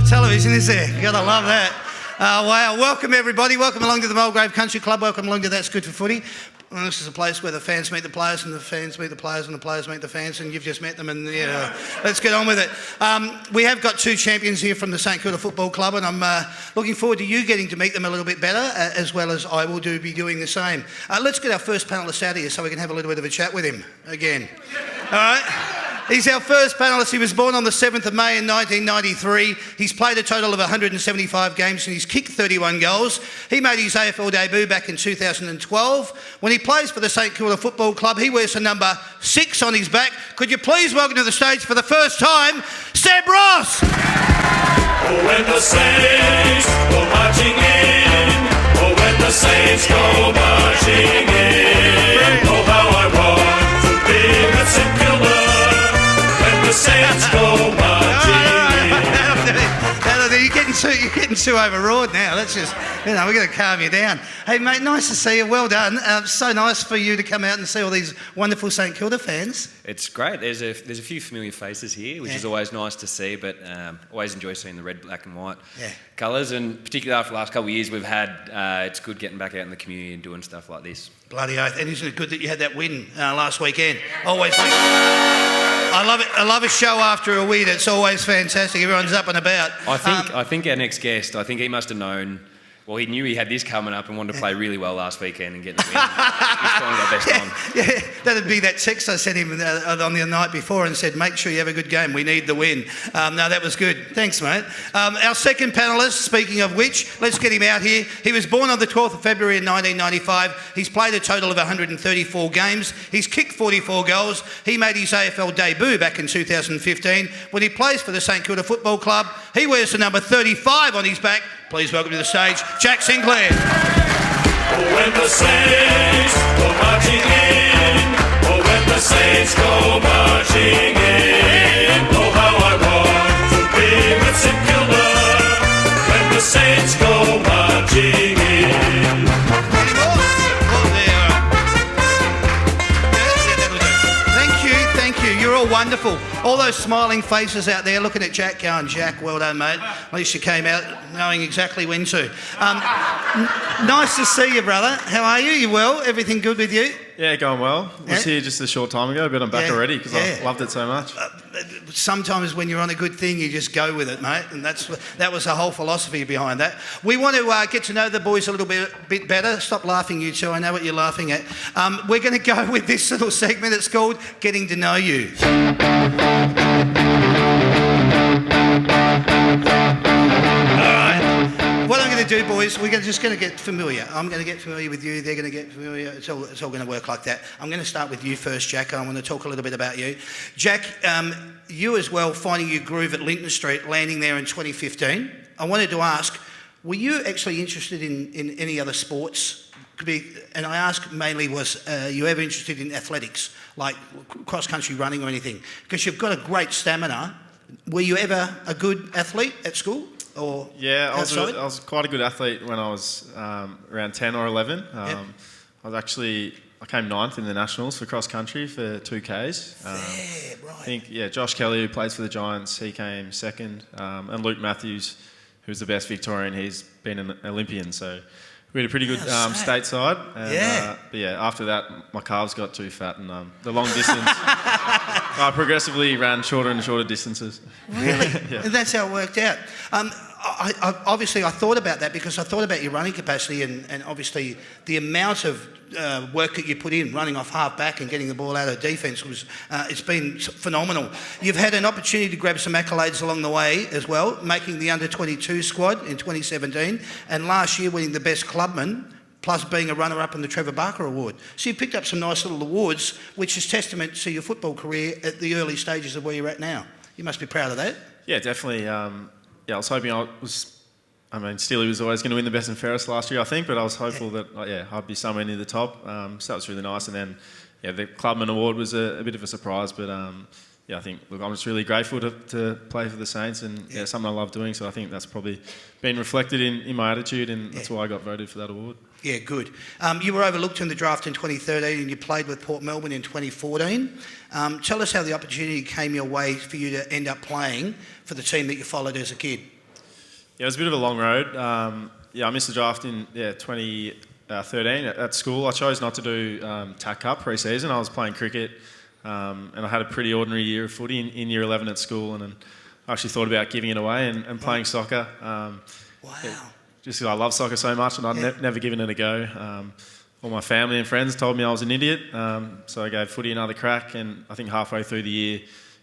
television, is there? You gotta love that. Wow, welcome everybody. Welcome along to the Mulgrave Country Club. Welcome along to That's Good for Footy. Well, this is a place where the fans meet the players and the fans meet the players and the players meet the fans, and you've just met them, and let's get on with it. We have got two champions here from the St Kilda Football Club, and I'm looking forward to you getting to meet them a little bit better, as well as I will be doing the same. Let's get our first panellist out here so we can have a little bit of a chat with him again. All right? He's our first panellist. He was born on the 7th of May in 1993. He's played a total of 175 games and he's kicked 31 goals. He made his AFL debut back in 2012. When he plays for the St Kilda Football Club, he wears the number 6 on his back. Could you please welcome to the stage for the first time, Seb Ross? Oh, when the Saints go marching in. Oh, when the Saints go marching in. Oh, how I want to be at St Kilda. The Saints go marching in. You're getting too overawed now. Let's just, we're going to calm you down. Hey, mate, nice to see you. Well done. So nice for you to come out and see all these wonderful St Kilda fans. It's great. There's a few familiar faces here, which is always nice to see, but always enjoy seeing the red, black and white colours, and particularly after the last couple of years we've had, it's good getting back out in the community and doing stuff like this. Bloody oath. And isn't it good that you had that win last weekend? Always. I love it. I love a show after a win. It's always fantastic. Everyone's up and about. I think our next guest, I think he must have known. Well, he knew he had this coming up and wanted to play really well last weekend and get the win. He's calling our best on. Yeah, that'd be that text I sent him on the night before and said, make sure you have a good game. We need the win. No, that was good. Thanks, mate. Our second panellist, speaking of which, let's get him out here. He was born on the 12th of February in 1995. He's played a total of 134 games. He's kicked 44 goals. He made his AFL debut back in 2015. When he plays for the St Kilda Football Club, he wears the number 35 on his back. Please welcome to the stage, Jack Sinclair. Oh, when the Saints go marching in. Oh, when the Saints go marching in. Oh, how I want to be with St Kilda. When the Saints go marching in. Thank you. You're all wonderful. All those smiling faces out there looking at Jack going, Jack, well done, mate. At least you came out knowing exactly when to. Nice to see you, brother. How are you? You well? Everything good with you? Yeah, going well. I was here just a short time ago, but I'm back already because I loved it so much. Sometimes when you're on a good thing, you just go with it, mate, and that was the whole philosophy behind that. We want to get to know the boys a little bit better. Stop laughing, you two. I know what you're laughing at. We're going to go with this little segment. It's called Getting to Know You. What I'm going to do, boys, we're just going to get familiar. I'm going to get familiar with you. They're going to get familiar. It's all going to work like that. I'm going to start with you first, Jack. I want to talk a little bit about you. Jack, you as well, finding your groove at Linton Street, landing there in 2015. I wanted to ask, were you actually interested in any other sports? And I ask mainly, was you ever interested in athletics, like cross-country running or anything? Because you've got a great stamina. Were you ever a good athlete at school? Or I was quite a good athlete when I was around 10 or 11. I came 9th in the Nationals for cross country for 2Ks. Right. I think, Josh Kelly, who plays for the Giants, he came 2nd. And Luke Matthews, who's the best Victorian, he's been an Olympian. So we had a pretty good stateside. And, but after that, my calves got too fat and the long distance, I progressively ran shorter and shorter distances. Really? And that's how it worked out. I thought about that because I thought about your running capacity and obviously the amount of work that you put in running off half back and getting the ball out of defence was it's been phenomenal. You've had an opportunity to grab some accolades along the way as well, making the under-22 squad in 2017 and last year winning the best clubman plus being a runner-up in the Trevor Barker Award. So you picked up some nice little awards, which is testament to your football career at the early stages of where you're at now. You must be proud of that. Yeah, definitely. I was hoping Steely was always going to win the best and fairest last year, I think, but I was hopeful that, I'd be somewhere near the top. So that was really nice. And then, the Clubman Award was a bit of a surprise, but I think, I'm just really grateful to play for the Saints and something I love doing. So I think that's probably been reflected in my attitude and that's why I got voted for that award. Yeah, good. You were overlooked in the draft in 2013 and you played with Port Melbourne in 2014. Tell us how the opportunity came your way for you to end up playing for the team that you followed as a kid. Yeah, it was a bit of a long road. I missed the draft in 2013 at school. I chose not to do TAC Cup pre-season. I was playing cricket, and I had a pretty ordinary year of footy in year 11 at school, and I actually thought about giving it away and playing soccer. Wow. Just because I love soccer so much, and I'd never given it a go. All my family and friends told me I was an idiot, so I gave footy another crack, and I think halfway through the year,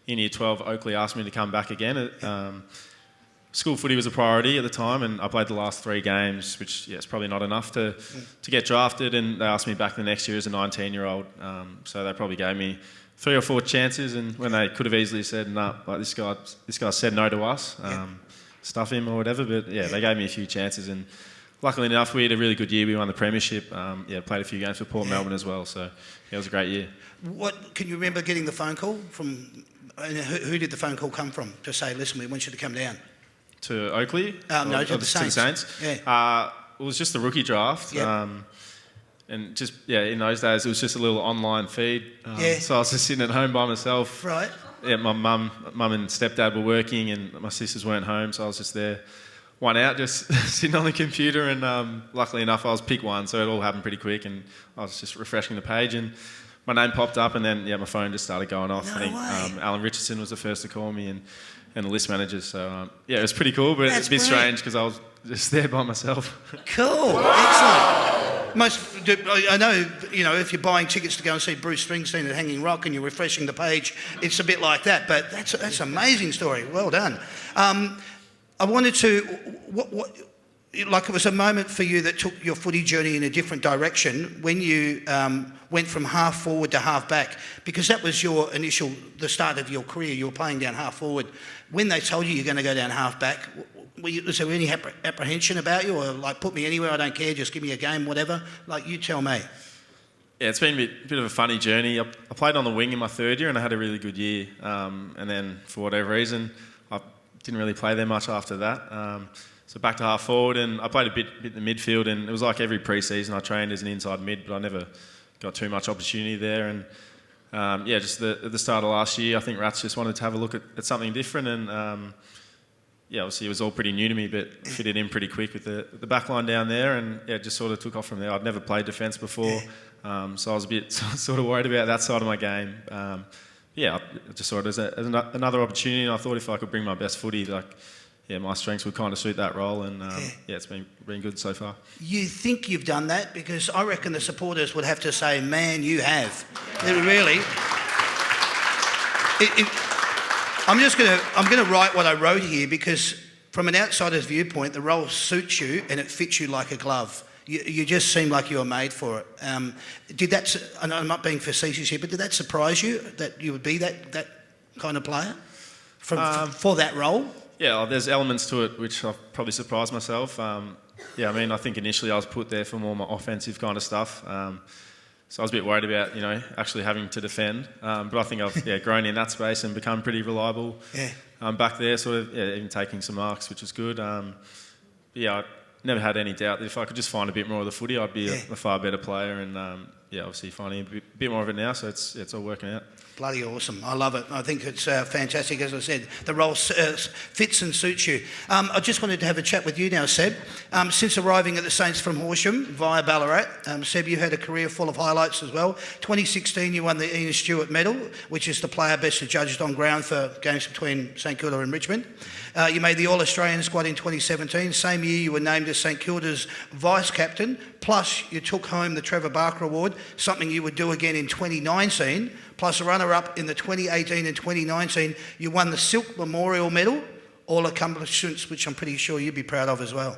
in year 12, Oakley asked me to come back again. School footy was a priority at the time, and I played the last 3 games, which it's probably not enough to get drafted, and they asked me back the next year as a 19-year-old, so they probably gave me 3 or 4 chances, and when they could have easily said, "No, like this guy said no to us, stuff him or whatever," but they gave me a few chances, and luckily enough, we had a really good year. We won the premiership. Played a few games for Port Melbourne as well, so it was a great year. What can you remember getting the phone call from? And who did the phone call come from to say, "Listen, we want you to come down"? To Oakley? No, to the Saints. To the Saints? Yeah. It was just the rookie draft. Yep. And just, in those days, it was just a little online feed. So I was just sitting at home by myself. Right. Yeah, my mum and stepdad were working, and my sisters weren't home, so I was just there, one out, just sitting on the computer, and luckily enough, I was pick 1, so it all happened pretty quick, and I was just refreshing the page, and my name popped up, and then, my phone just started going off. No I think way. Alan Richardson was the first to call me, and the list managers, so it was pretty cool, but it's a bit strange because I was just there by myself. Cool, excellent. I know, if you're buying tickets to go and see Bruce Springsteen at Hanging Rock and you're refreshing the page, it's a bit like that, but that's an amazing story. Well done. I wanted to, like it was a moment for you that took your footy journey in a different direction when you went from half forward to half back, because that was the start of your career. You were playing down half forward. When they told you you're going to go down half back, was there any apprehension about you, or like, put me anywhere, I don't care, just give me a game, whatever? Like, you tell me. Yeah, it's been a bit of a funny journey. I played on the wing in my 3rd year, and I had a really good year. And then, for whatever reason, I didn't really play there much after that. So back to half forward, and I played a bit in the midfield, and it was like every pre-season I trained as an inside mid, but I never got too much opportunity there. And just at the start of last year, I think Rats just wanted to have a look at something different, and obviously it was all pretty new to me, but fitted in pretty quick with the back line down there, and it just sort of took off from there. I'd never played defence before, so I was a bit sort of worried about that side of my game. I just saw it as another opportunity, and I thought if I could bring my best footy, my strengths would kind of suit that role, and it's been good so far. You think you've done that? Because I reckon the supporters would have to say, "Man, you have." Really. I'm going to write what I wrote here, because from an outsider's viewpoint, the role suits you and it fits you like a glove. You just seem like you were made for it. And I'm not being facetious here, but did that surprise you that you would be that kind of player for that role? Yeah, there's elements to it which I've probably surprised myself. I think initially I was put there for more my offensive kind of stuff. So I was a bit worried about, actually having to defend. But I think I've grown in that space and become pretty reliable. Back there, sort of, even taking some marks, which is good. I never had any doubt that if I could just find a bit more of the footy, I'd be a far better player. And obviously finding a bit more of it now, so it's all working out. Bloody awesome. I love it. I think it's fantastic. As I said, the role fits and suits you. I just wanted to have a chat with you now, Seb. Since arriving at the Saints from Horsham via Ballarat, Seb, you had a career full of highlights as well. 2016, you won the Ian Stewart Medal, which is the player best adjudged on ground for games between St Kilda and Richmond. You made the All-Australian squad in 2017. Same year, you were named as St Kilda's vice-captain. Plus, you took home the Trevor Barker Award, something you would do again in 2019. Plus, a runner-up in the 2018 and 2019. You won the Silk Memorial Medal, all accomplishments which I'm pretty sure you'd be proud of as well.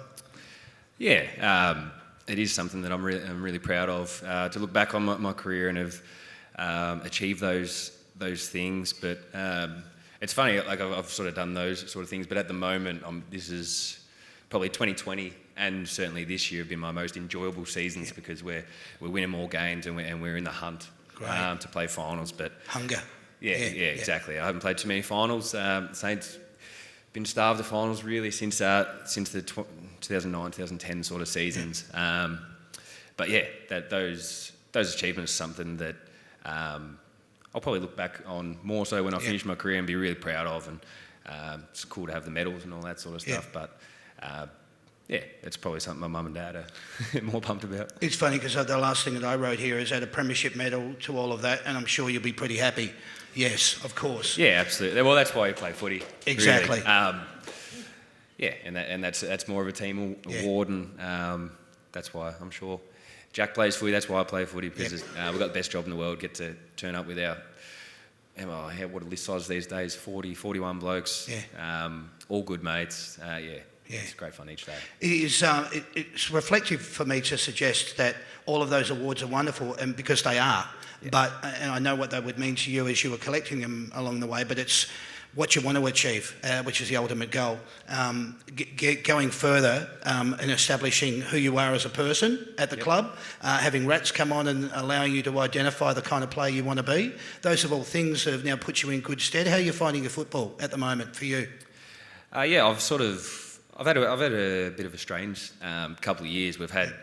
Yeah, it is something that I'm really proud of, to look back on my career and have achieved those things. But it's funny, like I've sort of done those sort of things, but at the moment, this is probably 2020 and certainly this year have been my most enjoyable seasons because we're winning more games and we're in the hunt to play finals. But hunger. Yeah, exactly. I haven't played too many finals. Saints been starved of finals really since the 2009-2010 sort of seasons. But yeah, those achievements are something that I'll probably look back on more so when I finish my career and be really proud of. And it's cool to have the medals and all that sort of stuff. But yeah, it's probably something my mum and dad are more pumped about. It's funny because the last thing that I wrote here is add a premiership medal to all of that, and I'm sure you'll be pretty happy. Yes, of course. Yeah, absolutely. Well, that's why you play footy. Exactly. Really. Yeah, and that's more of a team award, and that's why I'm sure Jack plays footy. That's why I play footy, because we've got the best job in the world. Get to turn up with our what a list size these days, 40, 41 blokes, all good mates. It's great fun each day. It is, it's reflective for me to suggest that all of those awards are wonderful, and because they are. Yeah. But, and I know what they would mean to you as you were collecting them along the way, but it's what you want to achieve, which is the ultimate goal. Going further and establishing who you are as a person at the club, having Rats come on and allowing you to identify the kind of player you want to be. Those are all things that have now put you in good stead. How are you finding your football at the moment for you? I've had a bit of a strange couple of years. We've had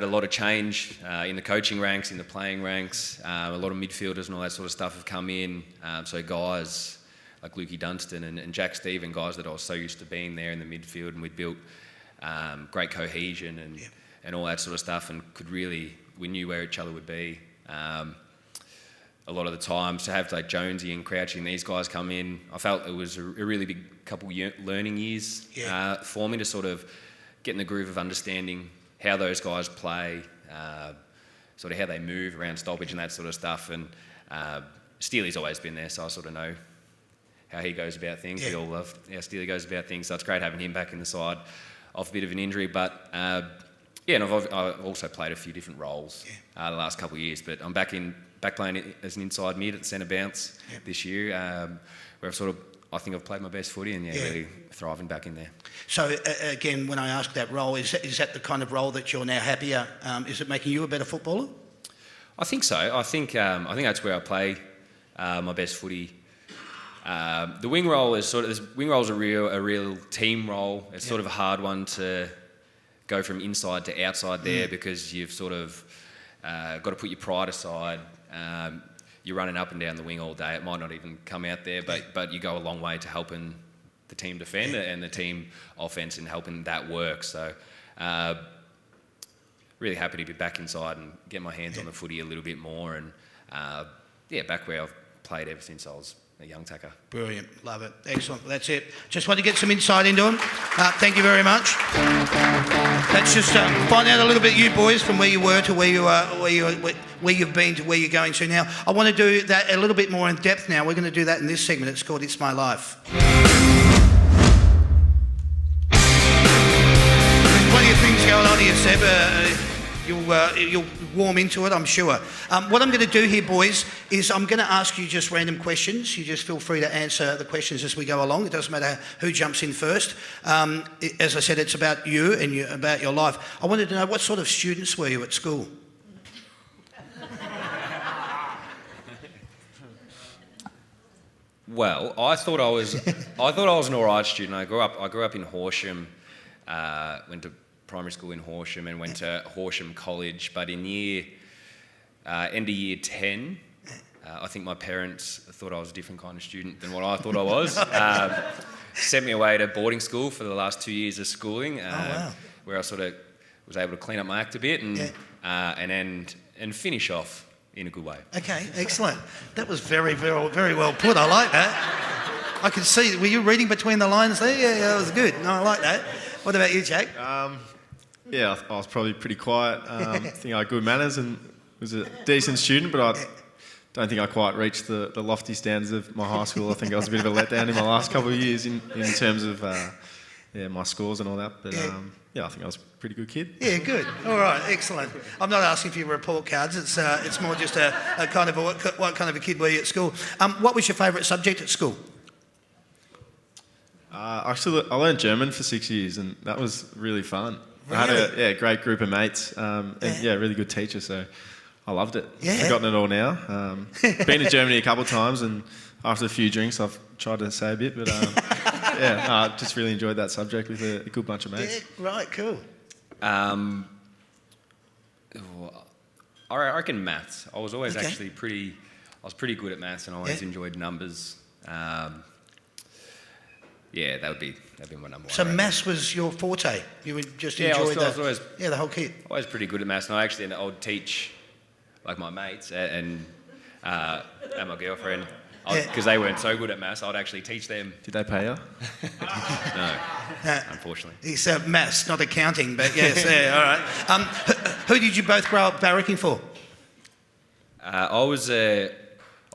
a lot of change in the coaching ranks, in the playing ranks. A lot of midfielders and all that sort of stuff have come in. So guys like Lukey Dunstan and Jack Stephen, guys that I was so used to being there in the midfield, and we'd built great cohesion and all that sort of stuff, and we knew where each other would be. A lot of the times to have like Jonesy and Crouchy and these guys come in, I felt it was a really big couple learning years for me to sort of get in the groove of understanding how those guys play, sort of how they move around stoppage and that sort of stuff. And Steely's always been there, so I sort of know how he goes about things. We all love how Steely goes about things, so it's great having him back in the side off a bit of an injury. But and I've also played a few different roles the last couple of years, but I'm back playing as an inside mid at centre bounce this year, where I think I've played my best footy and really thriving back in there. So again, when I ask that role, is that the kind of role that you're now happier? Is it making you a better footballer? I think so. I think that's where I play my best footy. The wing role is a real team role. It's sort of a hard one to go from inside to outside there, because you've sort of got to put your pride aside. You're running up and down the wing all day. It might not even come out there, but you go a long way to helping the team defend and the team offence and helping that work. So really happy to be back inside and get my hands on the footy a little bit more, and back where I've played ever since I was a young tacker. Brilliant, love it, excellent. That's it. Just want to get some insight into them. Thank you very much. Let's just find out a little bit, you boys, from where you were to where you are, where you've been to where you're going to now. I want to do that a little bit more in depth now. We're going to do that in this segment. It's called It's My Life. There's plenty of things going on here, Seb. You'll warm into it, I'm sure. What I'm going to do here, boys, is I'm going to ask you just random questions. You just feel free to answer the questions as we go along. It doesn't matter who jumps in first. As I said, it's about you and about your life. I wanted to know, what sort of students were you at school? Well, I thought I was an alright student. I grew up in Horsham, went to primary school in Horsham and went to Horsham College, but in end of year 10, I think my parents thought I was a different kind of student than what I thought I was. Sent me away to boarding school for the last 2 years of schooling, where I sort of was able to clean up my act a bit and finish off in a good way. Okay, excellent. That was very, very, very well put. I like that. I can see. Were you reading between the lines there? Yeah, that was good. No, I like that. What about you, Jack? I was probably pretty quiet. I think I had good manners and was a decent student, but I don't think I quite reached the lofty standards of my high school. I think I was a bit of a letdown in my last couple of years in terms of my scores and all that. But I think I was a pretty good kid. Yeah, good. All right, excellent. I'm not asking for your report cards. It's more just a kind of what kind of a kid were you at school? What was your favourite subject at school? I learned German for 6 years, and that was really fun. Really? I had a great group of mates, and really good teacher, so I loved it. Yeah. Forgotten it all now. Been to Germany a couple of times, and after a few drinks, I've tried to say a bit, but I just really enjoyed that subject with a good bunch of mates. Yeah, right, cool. I reckon maths. I was always actually pretty good at maths, and I always enjoyed numbers. Yeah, that'd be my number one. So I reckon. maths was your forte. You would just Yeah, I enjoy was always the whole kit. always pretty good at maths, and I would teach like my mates and my girlfriend because they weren't so good at maths. I'd actually teach them. Did they pay you? No, unfortunately. It's maths, not accounting, but yes, yeah, all right. Who did you both grow up barracking for? I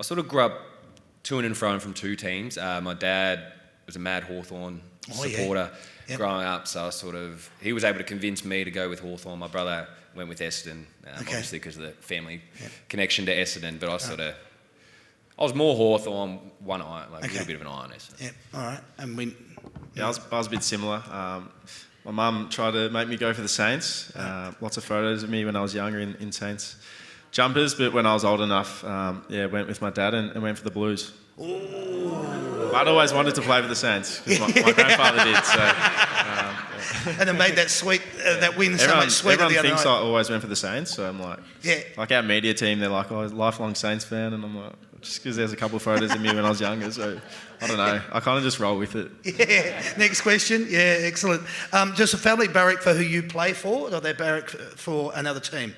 sort of grew up to and fro from two teams. My dad was a mad Hawthorn supporter growing up, so he was able to convince me to go with Hawthorn. My brother went with Essendon, obviously because of the family connection to Essendon, but I was more Hawthorn, one eye, like a little bit of an eye on Essendon. Yeah, all right. And Yeah, I was a bit similar. My mum tried to make me go for the Saints. Lots of photos of me when I was younger in Saints jumpers, but when I was old enough, went with my dad and went for the Blues. Ooh. I'd always wanted to play for the Saints because my grandfather did. So, and it made that win so much sweeter the other everyone thinks night. I always went for the Saints, so I'm like, like our media team, they're like, oh, lifelong Saints fan, and I'm like, just because there's a couple of photos of me when I was younger, so I don't know. I kind of just roll with it. Yeah. Next question. Yeah, excellent. Does the family barrack for who you play for, or they barrack for another team?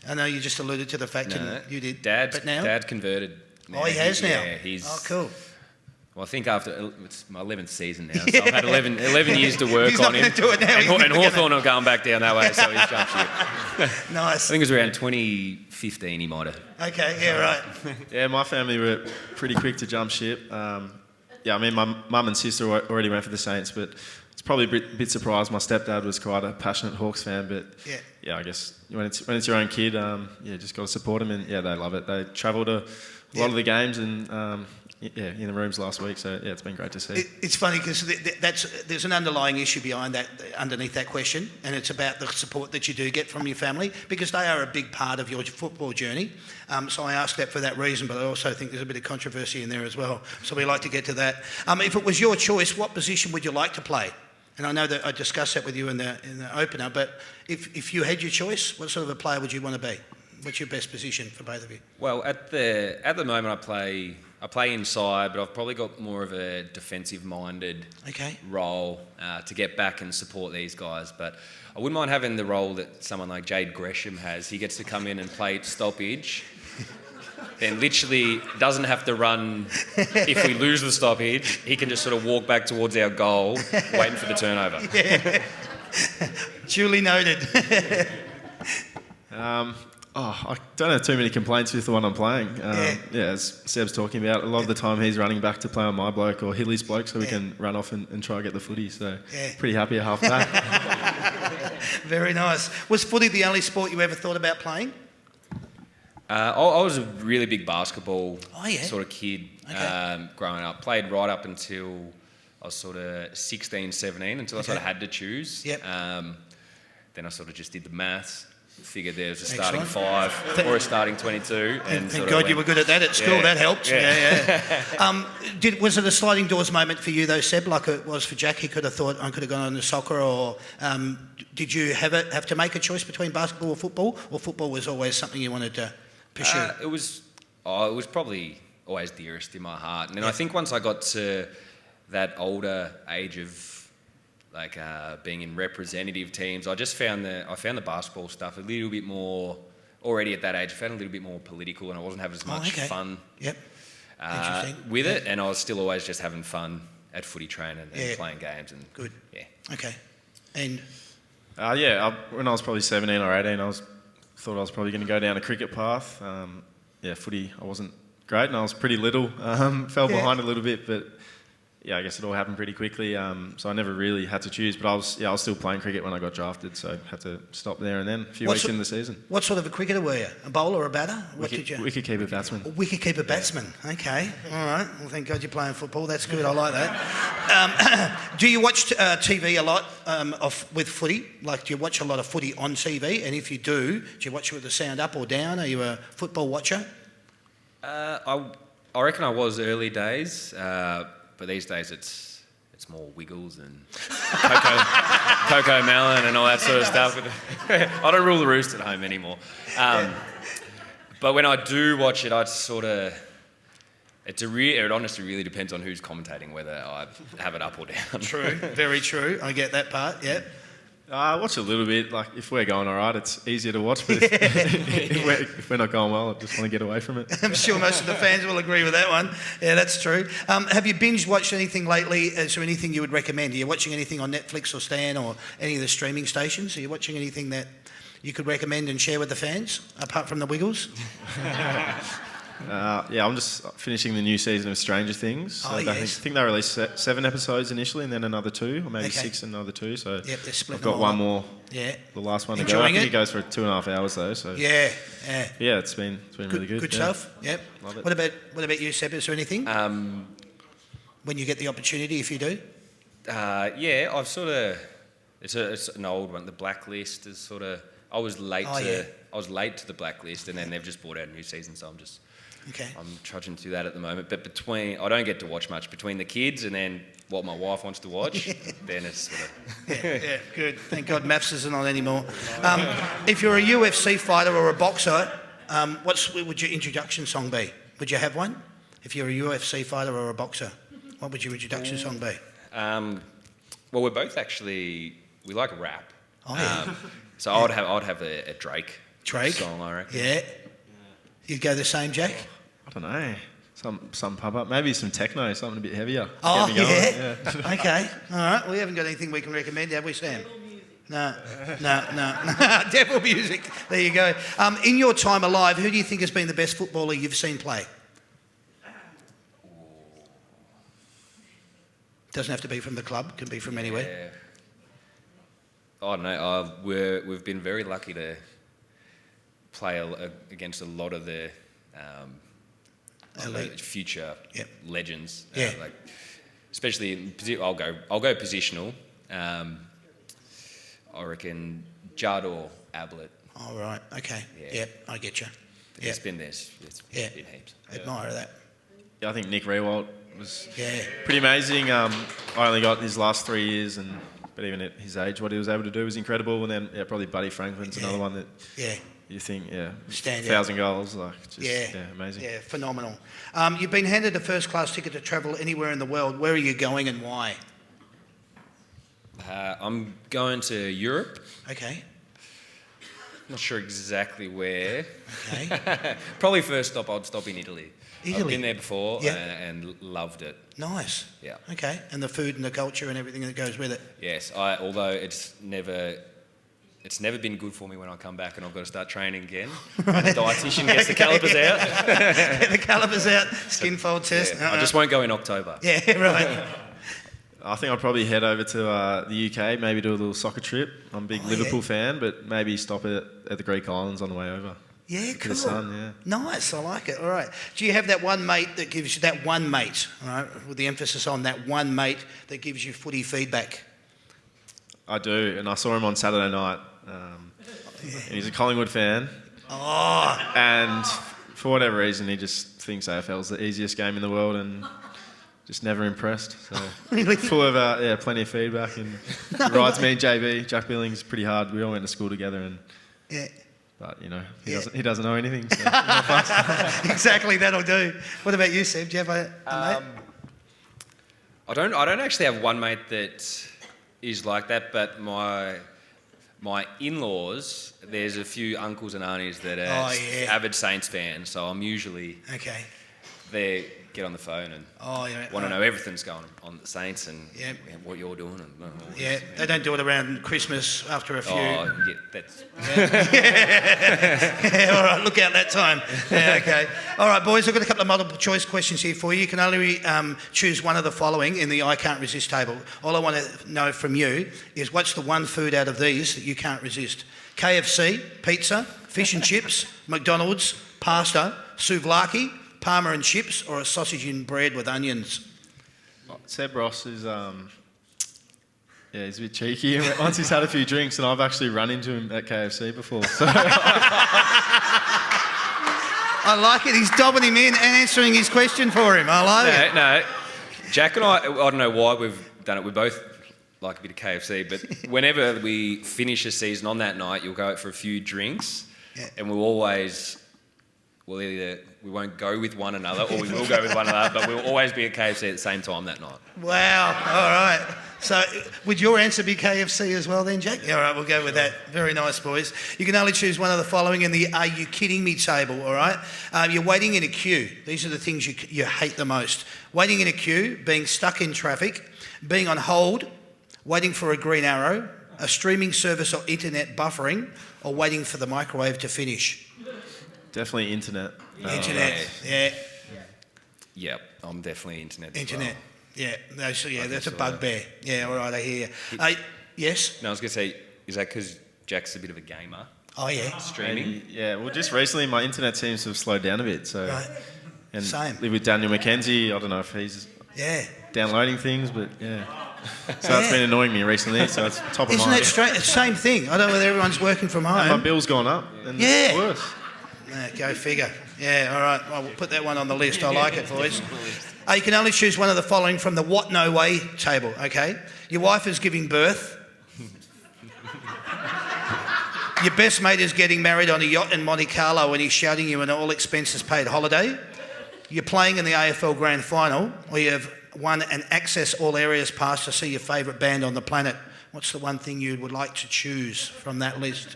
I know you just alluded to the fact that you did. Dad converted. Oh, he has now? Yeah, he's... Oh, cool. Well, I think it's my 11th season now, so I've had 11 years to work He's on not him. going to do it now. And Hawthorn are going back down that way, so he's jumped ship. Nice. I think it was around 2015 he might have. Okay, yeah, right. Yeah, my family were pretty quick to jump ship. I mean, my mum and sister already went for the Saints, but it's probably a bit surprised. My stepdad was quite a passionate Hawks fan, but I guess when it's your own kid, just got to support them, and they love it. They travel to a lot of the games and in the rooms last week, so it's been great to see. It's funny because there's an underlying issue behind that, underneath that question, and it's about the support that you do get from your family because they are a big part of your football journey. So I ask that for that reason, but I also think there's a bit of controversy in there as well. So we like to get to that. If it was your choice, what position would you like to play? And I know that I discussed that with you in the opener, but if you had your choice, what sort of a player would you want to be? What's your best position for both of you? Well, at the moment I play inside, but I've probably got more of a defensive-minded role to get back and support these guys. But I wouldn't mind having the role that someone like Jade Gresham has. He gets to come in and play stoppage, then literally doesn't have to run if we lose the stoppage. He can just sort of walk back towards our goal, waiting for the turnover. Yeah. Duly noted. I don't have too many complaints with the one I'm playing. As Seb's talking about, a lot of the time he's running back to play on my bloke or Hilly's bloke so we can run off and try and get the footy. So pretty happy at half back. Very nice. Was footy the only sport you ever thought about playing? I was a really big basketball sort of kid growing up. Played right up until I was sort of 16, 17, until I sort of had to choose. Then I sort of just did the maths. Figured there was a starting 5 or a starting 22. And thank God you were good at that at school. That helped. Was it a sliding doors moment for you though, Seb, like it was for Jack? He could have thought I could have gone on to soccer, or did you have to make a choice between basketball or football was always something you wanted to pursue? It was probably always dearest in my heart. And then I think once I got to that older age of being in representative teams, I found the basketball stuff a little bit more, already at that age, I found a little bit more political, and I wasn't having as much fun with it, and I was still always just having fun at footy training and playing games. And good. Yeah. Okay. And? When I was probably 17 or 18, thought I was probably going to go down a cricket path. Footy, I wasn't great, and I was pretty little, fell behind a little bit, but I guess it all happened pretty quickly, so I never really had to choose. But I was still playing cricket when I got drafted, so had to stop there and then a few weeks into the season. What sort of a cricketer were you? A bowler or a batter? Wicket-keeper batsman. Wicket-keeper batsman. Okay, all right. Well, thank God you're playing football. That's good. I like that. Do you watch TV a lot with footy? Like, do you watch a lot of footy on TV? And if you do you watch it with the sound up or down? Are you a football watcher? I reckon I was early days. But these days it's more Wiggles and Coco Melon and all that sort of stuff. I don't rule the roost at home anymore. But when I do watch it, I sort of It honestly really depends on who's commentating, whether I have it up or down. True, very true. I get that part, yeah. I watch a little bit. Like, if we're going all right, it's easier to watch. But if we're not going well, I just want to get away from it. I'm sure most of the fans will agree with that one. Yeah, that's true. Have you binge watched anything lately? Is there anything you would recommend? Are you watching anything on Netflix or Stan or any of the streaming stations? Are you watching anything that you could recommend and share with the fans, apart from the Wiggles? I'm just finishing the new season of Stranger Things. So I think they released 7 episodes initially, and then another 2, or maybe 6 and another 2. So they're splitting I've got one more. Yeah, the last one to go. Enjoying I think it? it goes for 2.5 hours though. So yeah. it's been really good. Good yeah. stuff. Yep. Love it. What about you, Seb? Is there anything when you get the opportunity, if you do? I've sort of. It's an old one. The Blacklist is sort of. I was late to the Blacklist, and then they've just brought out a new season, so I'm trudging through that at the moment. But I don't get to watch much between the kids and then what my wife wants to watch. Then it's sort of yeah, good. Thank God maths isn't on anymore. If you're a UFC fighter or a boxer, what would your introduction song be? Would you have one? If you're a UFC fighter or a boxer, what would your introduction song be? Well, we're both actually we like rap. Oh yeah. So I would have a Drake song, I reckon. Yeah. You'd go the same, Jack? I don't know. Some pop up. Maybe some techno, something a bit heavier. Oh, Get me going. yeah. Okay. All right. We haven't got anything we can recommend, have we, Sam? No. Devil music. There you go. In your time alive, who do you think has been the best footballer you've seen play? Doesn't have to be from the club. Can be from anywhere. Yeah. I don't know. We've been very lucky to play against a lot of the future legends. Yeah. Especially I'll go positional. I reckon Judd or Ablett. Oh, right. Okay. Yeah, I get you. It's been heaps. Admire that. Yeah, I think Nick Rewalt was pretty amazing. I only got his last 3 years, but even at his age, what he was able to do was incredible. And then probably Buddy Franklin's another one that you think, Stand 1,000 goals, amazing. Yeah, phenomenal. You've been handed a first-class ticket to travel anywhere in the world. Where are you going and why? I'm going to Europe. Okay. Not sure exactly where. Okay. Probably first stop, I'd stop in Italy. I've been there before and loved it. Nice. Yeah. Okay. And the food and the culture and everything that goes with it. Yes. Although it's never been good for me when I come back and I've got to start training again. And the dietitian gets the calipers out. Get the calipers out. Skin fold test. I just won't go in October. Yeah. Right. I think I'd probably head over to the UK, maybe do a little soccer trip. I'm a big Liverpool fan, but maybe stop at the Greek islands on the way over. Yeah, cool. The sun, Nice, I like it. All right. Do you have that one mate that gives you that one mate, all right, with the emphasis on that one mate that gives you footy feedback? I do, and I saw him on Saturday night. And he's a Collingwood fan. Oh. And for whatever reason, he just thinks AFL's the easiest game in the world and just never impressed. So Really? full of plenty of feedback, and rides me and JB, Jack Billings, pretty hard. We all went to school together, and but he doesn't know anything. So Exactly, that'll do. What about you, Seb? Do you have a mate? I don't actually have one mate that is like that, but my in-laws, there's a few uncles and aunties that are avid Saints fans, so I'm usually they get on the phone and want to know everything's going on the Saints and what you're doing. And, they don't do it around Christmas after a few. That's... All right, look out that time. Yeah, okay. All right, boys, I've got a couple of multiple choice questions here for you. You can only choose one of the following in the I Can't Resist table. All I want to know from you is what's the one food out of these that you can't resist? KFC, pizza, fish and chips, McDonald's, pasta, souvlaki, Parma and chips, or a sausage in bread with onions? Seb Ross is he's a bit cheeky. Once he's had a few drinks, and I've actually run into him at KFC before. So. I like it. He's dobbing him in and answering his question for him. I like it. No, Jack and I don't know why we've done it. We both like a bit of KFC, but whenever we finish a season on that night, you'll go out for a few drinks, and we'll always we won't go with one another, or we will go with one another, but we'll always be at KFC at the same time that night. Wow, all right. So would your answer be KFC as well then, Jack? All right, we'll go with that. Very nice, boys. You can only choose one of the following in the Are You Kidding Me table, all right? You're waiting in a queue. These are the things you hate the most. Waiting in a queue, being stuck in traffic, being on hold, waiting for a green arrow, a streaming service or internet buffering, or waiting for the microwave to finish. Definitely internet. Internet, yeah. Yep, I'm definitely internet. Internet, yeah. That's a bugbear. Yeah, all right, I hear you. Yes? No, I was going to say, is that because Jack's a bit of a gamer? Oh, yeah. Streaming? Yeah, well, just recently my internet seems to have slowed down a bit. So, Right. and Same. live with Daniel McKenzie. I don't know if he's Yeah. downloading things, but yeah. So that's been annoying me recently. So it's top of Isn't mind. that strange? It's the same thing. I don't know whether everyone's working from home. My bill's gone up. And Yeah. it's worse. Go figure. Yeah, all right. Well, we'll put that one on the list. I like it, boys. You can only choose one of the following from the what, no way table, okay? Your wife is giving birth. Your best mate is getting married on a yacht in Monte Carlo and he's shouting you an all expenses paid holiday. You're playing in the AFL Grand Final, or you have won an Access All Areas pass to see your favourite band on the planet. What's the one thing you would like to choose from that list?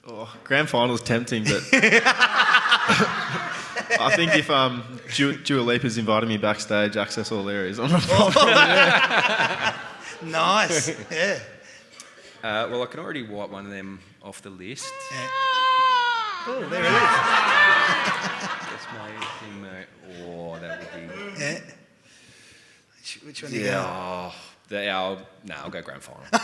Oh, grand final's tempting, but I think if Dua Lipa's invited me backstage, Access All Areas, I'm not problem. Nice, yeah. Well, I can already wipe one of them off the list. Yeah. Oh, there it is. That's my thing, mate. Oh, that would be... Yeah. Which one do you Yeah, go? I'll go grand final. I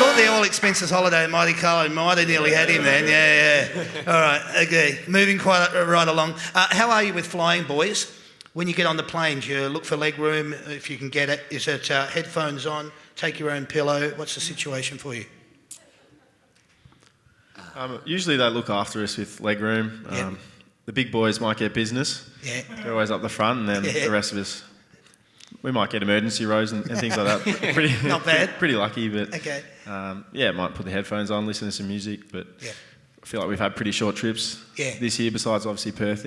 thought the all expenses holiday at Monte Carlo might have nearly had him then. Yeah. All right, okay. Moving quite right along. How are you with flying, boys? When you get on the plane, do you look for leg room if you can get it? Is it headphones on, take your own pillow? What's the situation for you? Usually they look after us with leg room. Yep. The big boys might get business. Yeah. They're always up the front, and then the rest of us, we might get emergency rows and things like that. Pretty, Not bad. Pretty lucky, but Okay. might put the headphones on, listen to some music, but Yeah. I feel like we've had pretty short trips Yeah. this year, besides obviously Perth,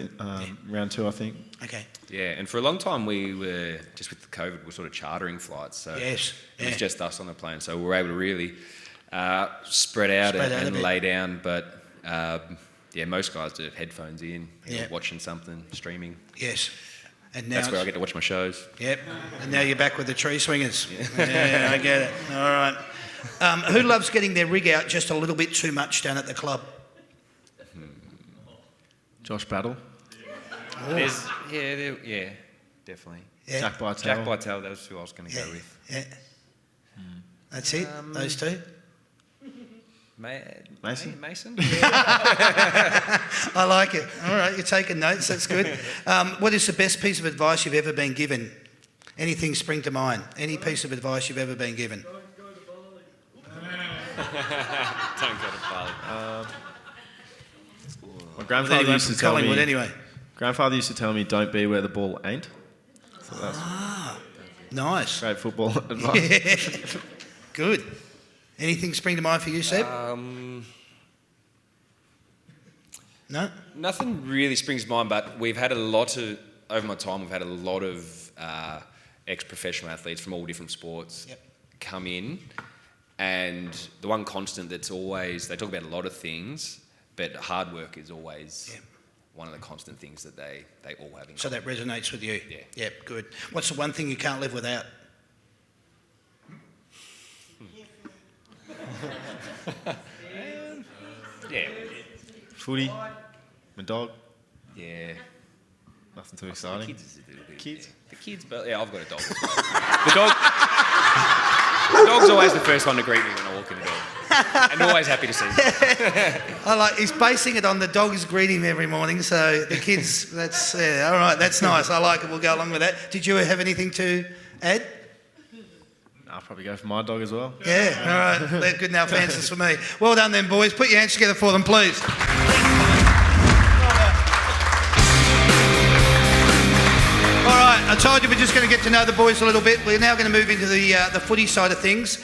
round 2, I think. Okay. Yeah, and for a long time we were, just with the COVID, we're sort of chartering flights. So Yes. it was Yeah. just us on the plane. So we were able to really spread out Spread out a and bit. lay down. But most guys do have headphones in, Yeah. watching something, streaming. Yes. And now That's where I it's- get to watch my shows. Yep. And now you're back with the tree swingers. Yeah, I get it. All right. Who loves getting their rig out just a little bit too much down at the club? Josh Battle, Yeah, definitely. Yeah. Jack Bartel. Jack Bartel, that was who I was going to Yeah. go with. Yeah. That's it. Those two. Mason? Mason? I like it. All right, you're taking notes. That's good. What is the best piece of advice you've ever been given? Anything spring to mind? Any piece of advice you've ever been given? Don't go to Bali. My grandfather used to tell Collingwood, me. anyway. Grandfather used to tell me, "Don't be where the ball ain't." So that's Nice. great football advice. Good. Anything spring to mind for you, Seb? No? Nothing really springs to mind, but we've had over my time, we've had a lot of ex-professional athletes from all different sports come in, and the one constant that's always, they talk about a lot of things, but hard work is always one of the constant things that they all have in So common. that resonates with you? Yeah. Yep, good. What's the one thing you can't live without? Yeah. Footy, my dog. Yeah. Nothing too The exciting. kids is a little bit. Kids? The kids, but yeah, I've got a dog as well. The dog's always the first one to greet me when I walk in the door. And always happy to see me. He's basing it on the dogs greeting him every morning, so the kids, that's, all right, that's nice. I like it. We'll go along with that. Did you have anything to add? I'll probably go for my dog as well. Yeah, all right. They're good enough answers for me. Well done then, boys. Put your hands together for them, please. All right, I told you we're just going to get to know the boys a little bit. We're now going to move into the footy side of things.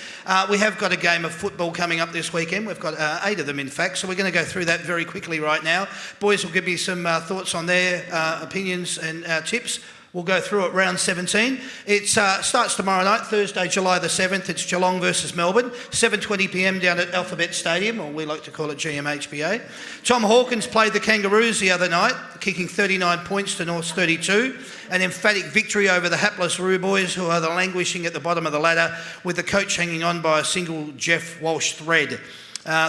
We have got a game of football coming up this weekend. We've got 8 of them, in fact, so we're going to go through that very quickly right now. Boys will give me some thoughts on their opinions and tips. We'll go through it round 17. It starts tomorrow night, Thursday, July the 7th. It's Geelong versus Melbourne, 7:20pm down at Alphabet Stadium, or we like to call it GMHBA. Tom Hawkins played the Kangaroos the other night, kicking 39 points to North's 32. An emphatic victory over the hapless Roo boys, who are languishing at the bottom of the ladder, with the coach hanging on by a single Jeff Walsh thread.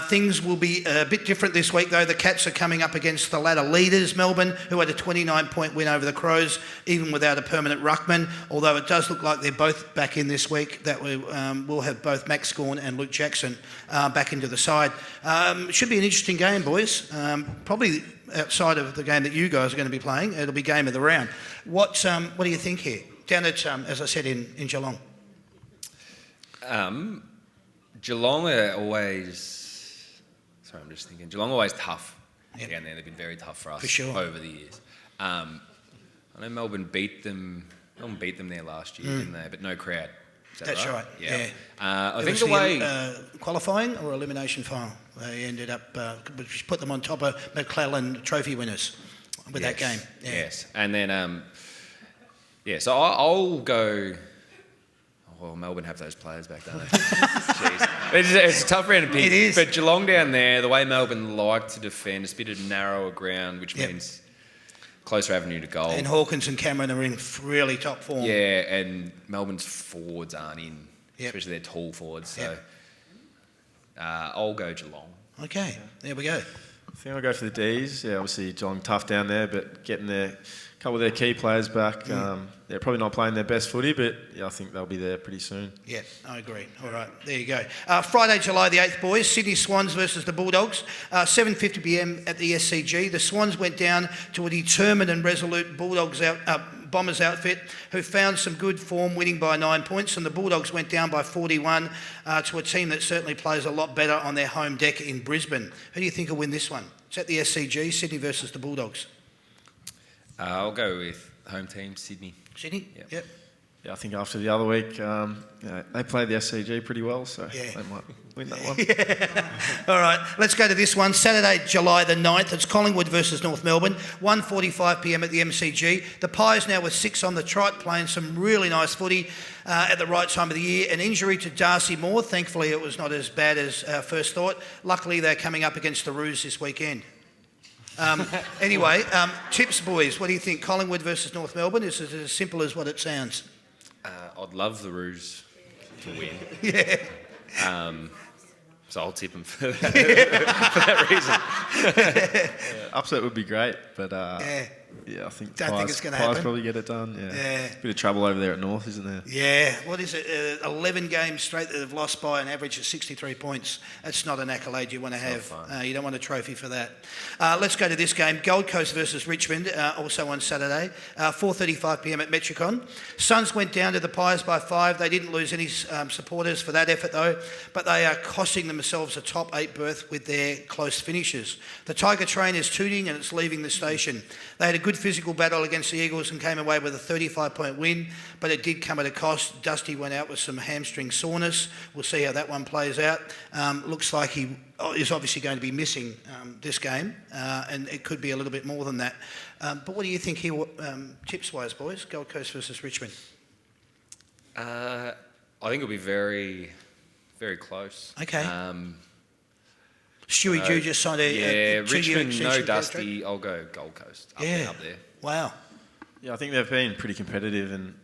Things will be a bit different this week, though. The Cats are coming up against the ladder leaders, Melbourne, who had a 29-point win over the Crows, even without a permanent ruckman, although it does look like they're both back in this week. That we'll have both Max Gawn and Luke Jackson back into the side. Should be an interesting game, boys. Probably outside of the game that you guys are going to be playing, it'll be game of the round. What do you think here? Down at, as I said, in Geelong. Geelong are always... Sorry, I'm just thinking. Geelong are always tough down there. They've been very tough for us over the years. I know Melbourne beat them there last year, didn't they? But no crowd. Is that That's right. Yeah. I think the way qualifying or elimination final, they ended up which put them on top of McClellan Trophy winners with that game. Yeah. Yes, and then so I'll go. Well, Melbourne have those players back, don't they? Jeez. It's a tough round to pick. It is. But Geelong down there, the way Melbourne like to defend, it's a bit of narrower ground, which means closer avenue to goal. And Hawkins and Cameron are in really top form. Yeah, and Melbourne's forwards aren't in, especially their tall forwards. So I'll go Geelong. Okay, there we go. I think I'll go for the D's. Yeah, obviously Geelong tough down there, but getting a couple of their key players back. They're probably not playing their best footy, but I think they'll be there pretty soon. Yeah, I agree. All right, there you go. Friday, July the 8th, boys. Sydney Swans versus the Bulldogs, 7:50pm at the SCG. The Swans went down to a determined and resolute Bombers outfit, who found some good form, winning by 9 points, and the Bulldogs went down by 41 to a team that certainly plays a lot better on their home deck in Brisbane. Who do you think will win this one? It's at the SCG, Sydney versus the Bulldogs. I'll go with home team, Sydney. Sydney? Yep. Yeah, I think after the other week, they played the SCG pretty well, so they might win that one. All right, let's go to this one. Saturday, July the 9th, it's Collingwood versus North Melbourne, 1:45pm at the MCG. The Pies now with 6 on the trot, playing some really nice footy at the right time of the year. An injury to Darcy Moore. Thankfully, it was not as bad as first thought. Luckily, they're coming up against the Roos this weekend. Anyway, tips, boys. What do you think? Collingwood versus North Melbourne? Is it as simple as what it sounds? I'd love the Roos to win. So I'll tip them for that reason. Upset would be great, but I think Don't think it's going to happen. probably get it done. Bit of trouble over there at North, isn't there? Yeah. What is it? 11 games straight that they've lost by an average of 63 points. That's not an accolade you want to have. You don't want a trophy for that. Let's go to this game. Gold Coast versus Richmond, also on Saturday, 4:35pm at Metricon. Suns went down to the Pies by 5. They didn't lose any supporters for that effort, though, but they are costing themselves a top 8 berth with their close finishes. The Tiger train is tooting and it's leaving the station. They had a good physical battle against the Eagles and came away with a 35-point win, but it did come at a cost. Dusty went out with some hamstring soreness. We'll see how that one plays out. Looks like he is obviously going to be missing this game, and it could be a little bit more than that. But what do you think here, tips-wise, boys? Gold Coast versus Richmond. I think it'll be very, very close. Okay. Stewie Dew just signed a Richmond, no Dusty. I'll go Gold Coast. Up there. Wow. Yeah, I think they've been pretty competitive, and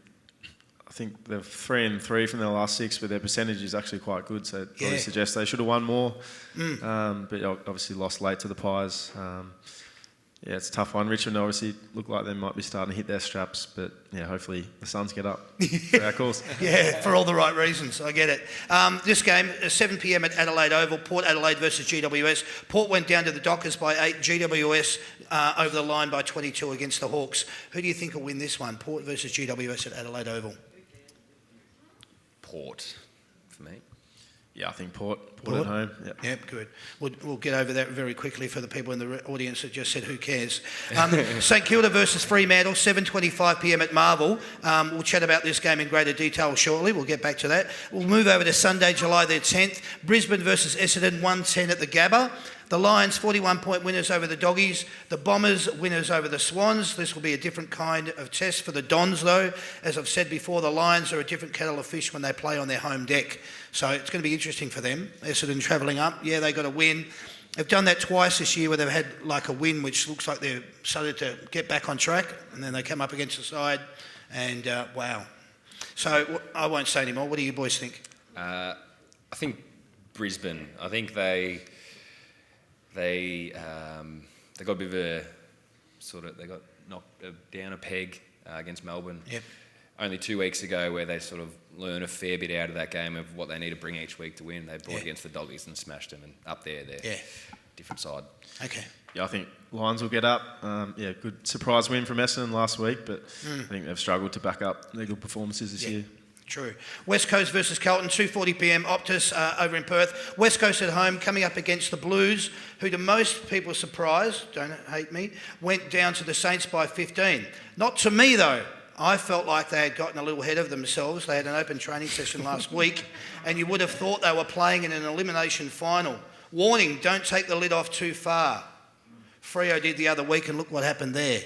I think they're 3-3 from their last 6, but their percentage is actually quite good, so it probably suggests they should have won more. But obviously lost late to the Pies. It's a tough one. Richmond obviously look like they might be starting to hit their straps, but hopefully the Suns get up for our course. For all the right reasons. I get it. This game, 7pm at Adelaide Oval, Port Adelaide versus GWS. Port went down to the Dockers by 8. GWS over the line by 22 against the Hawks. Who do you think will win this one? Port versus GWS at Adelaide Oval. Port, for me. Yeah, I think Port at home. Yep. Yep, good. We'll get over that very quickly for the people in the audience that just said, who cares? St Kilda versus Fremantle, 7:25pm at Marvel. We'll chat about this game in greater detail shortly. We'll get back to that. We'll move over to Sunday, July the 10th. Brisbane versus Essendon, 1:10 at the Gabba. The Lions, 41-point winners over the Doggies. The Bombers, winners over the Swans. This will be a different kind of test for the Dons, though. As I've said before, the Lions are a different kettle of fish when they play on their home deck. So it's going to be interesting for them. Essendon travelling up. Yeah, they got a win. They've done that twice this year where they've had like a win, which looks like they're started to get back on track. And then they come up against the side. And wow. So I won't say anymore. What do you boys think? I think Brisbane. I think they got a bit of a they got knocked down a peg against Melbourne. Yep. Only 2 weeks ago, where they sort of learn a fair bit out of that game of what they need to bring each week to win. They brought against the Doggies and smashed them, and up there, they're different side. Okay. Yeah, I think Lions will get up. Good surprise win from Essendon last week, but I think they've struggled to back up their good performances this year. True. West Coast versus Carlton, 2:40pm, Optus over in Perth. West Coast at home, coming up against the Blues, who to most people's surprise, don't hate me, went down to the Saints by 15. Not to me though. I felt like they had gotten a little ahead of themselves. They had an open training session last week, and you would have thought they were playing in an elimination final. Warning, don't take the lid off too far. Freo did the other week, and look what happened there.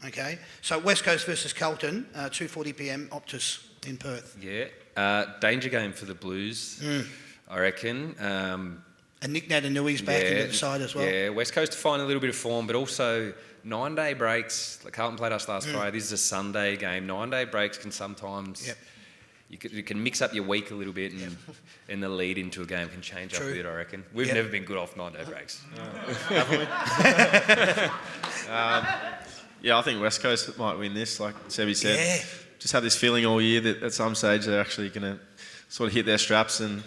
Okay, so West Coast versus Carlton, 2:40pm, Optus in Perth. Yeah, danger game for the Blues, I reckon. And Nick Natanui's back into the side as well. Yeah, West Coast to find a little bit of form, but also 9-day breaks. Like Carlton played us last Friday. This is a Sunday game. 9-day breaks can sometimes... You can mix up your week a little bit, and the lead into a game can change up a bit, I reckon. We've never been good off 9-day breaks. Yeah, I think West Coast might win this, like Sebi said. Yeah. Just had this feeling all year that at some stage they're actually going to sort of hit their straps, and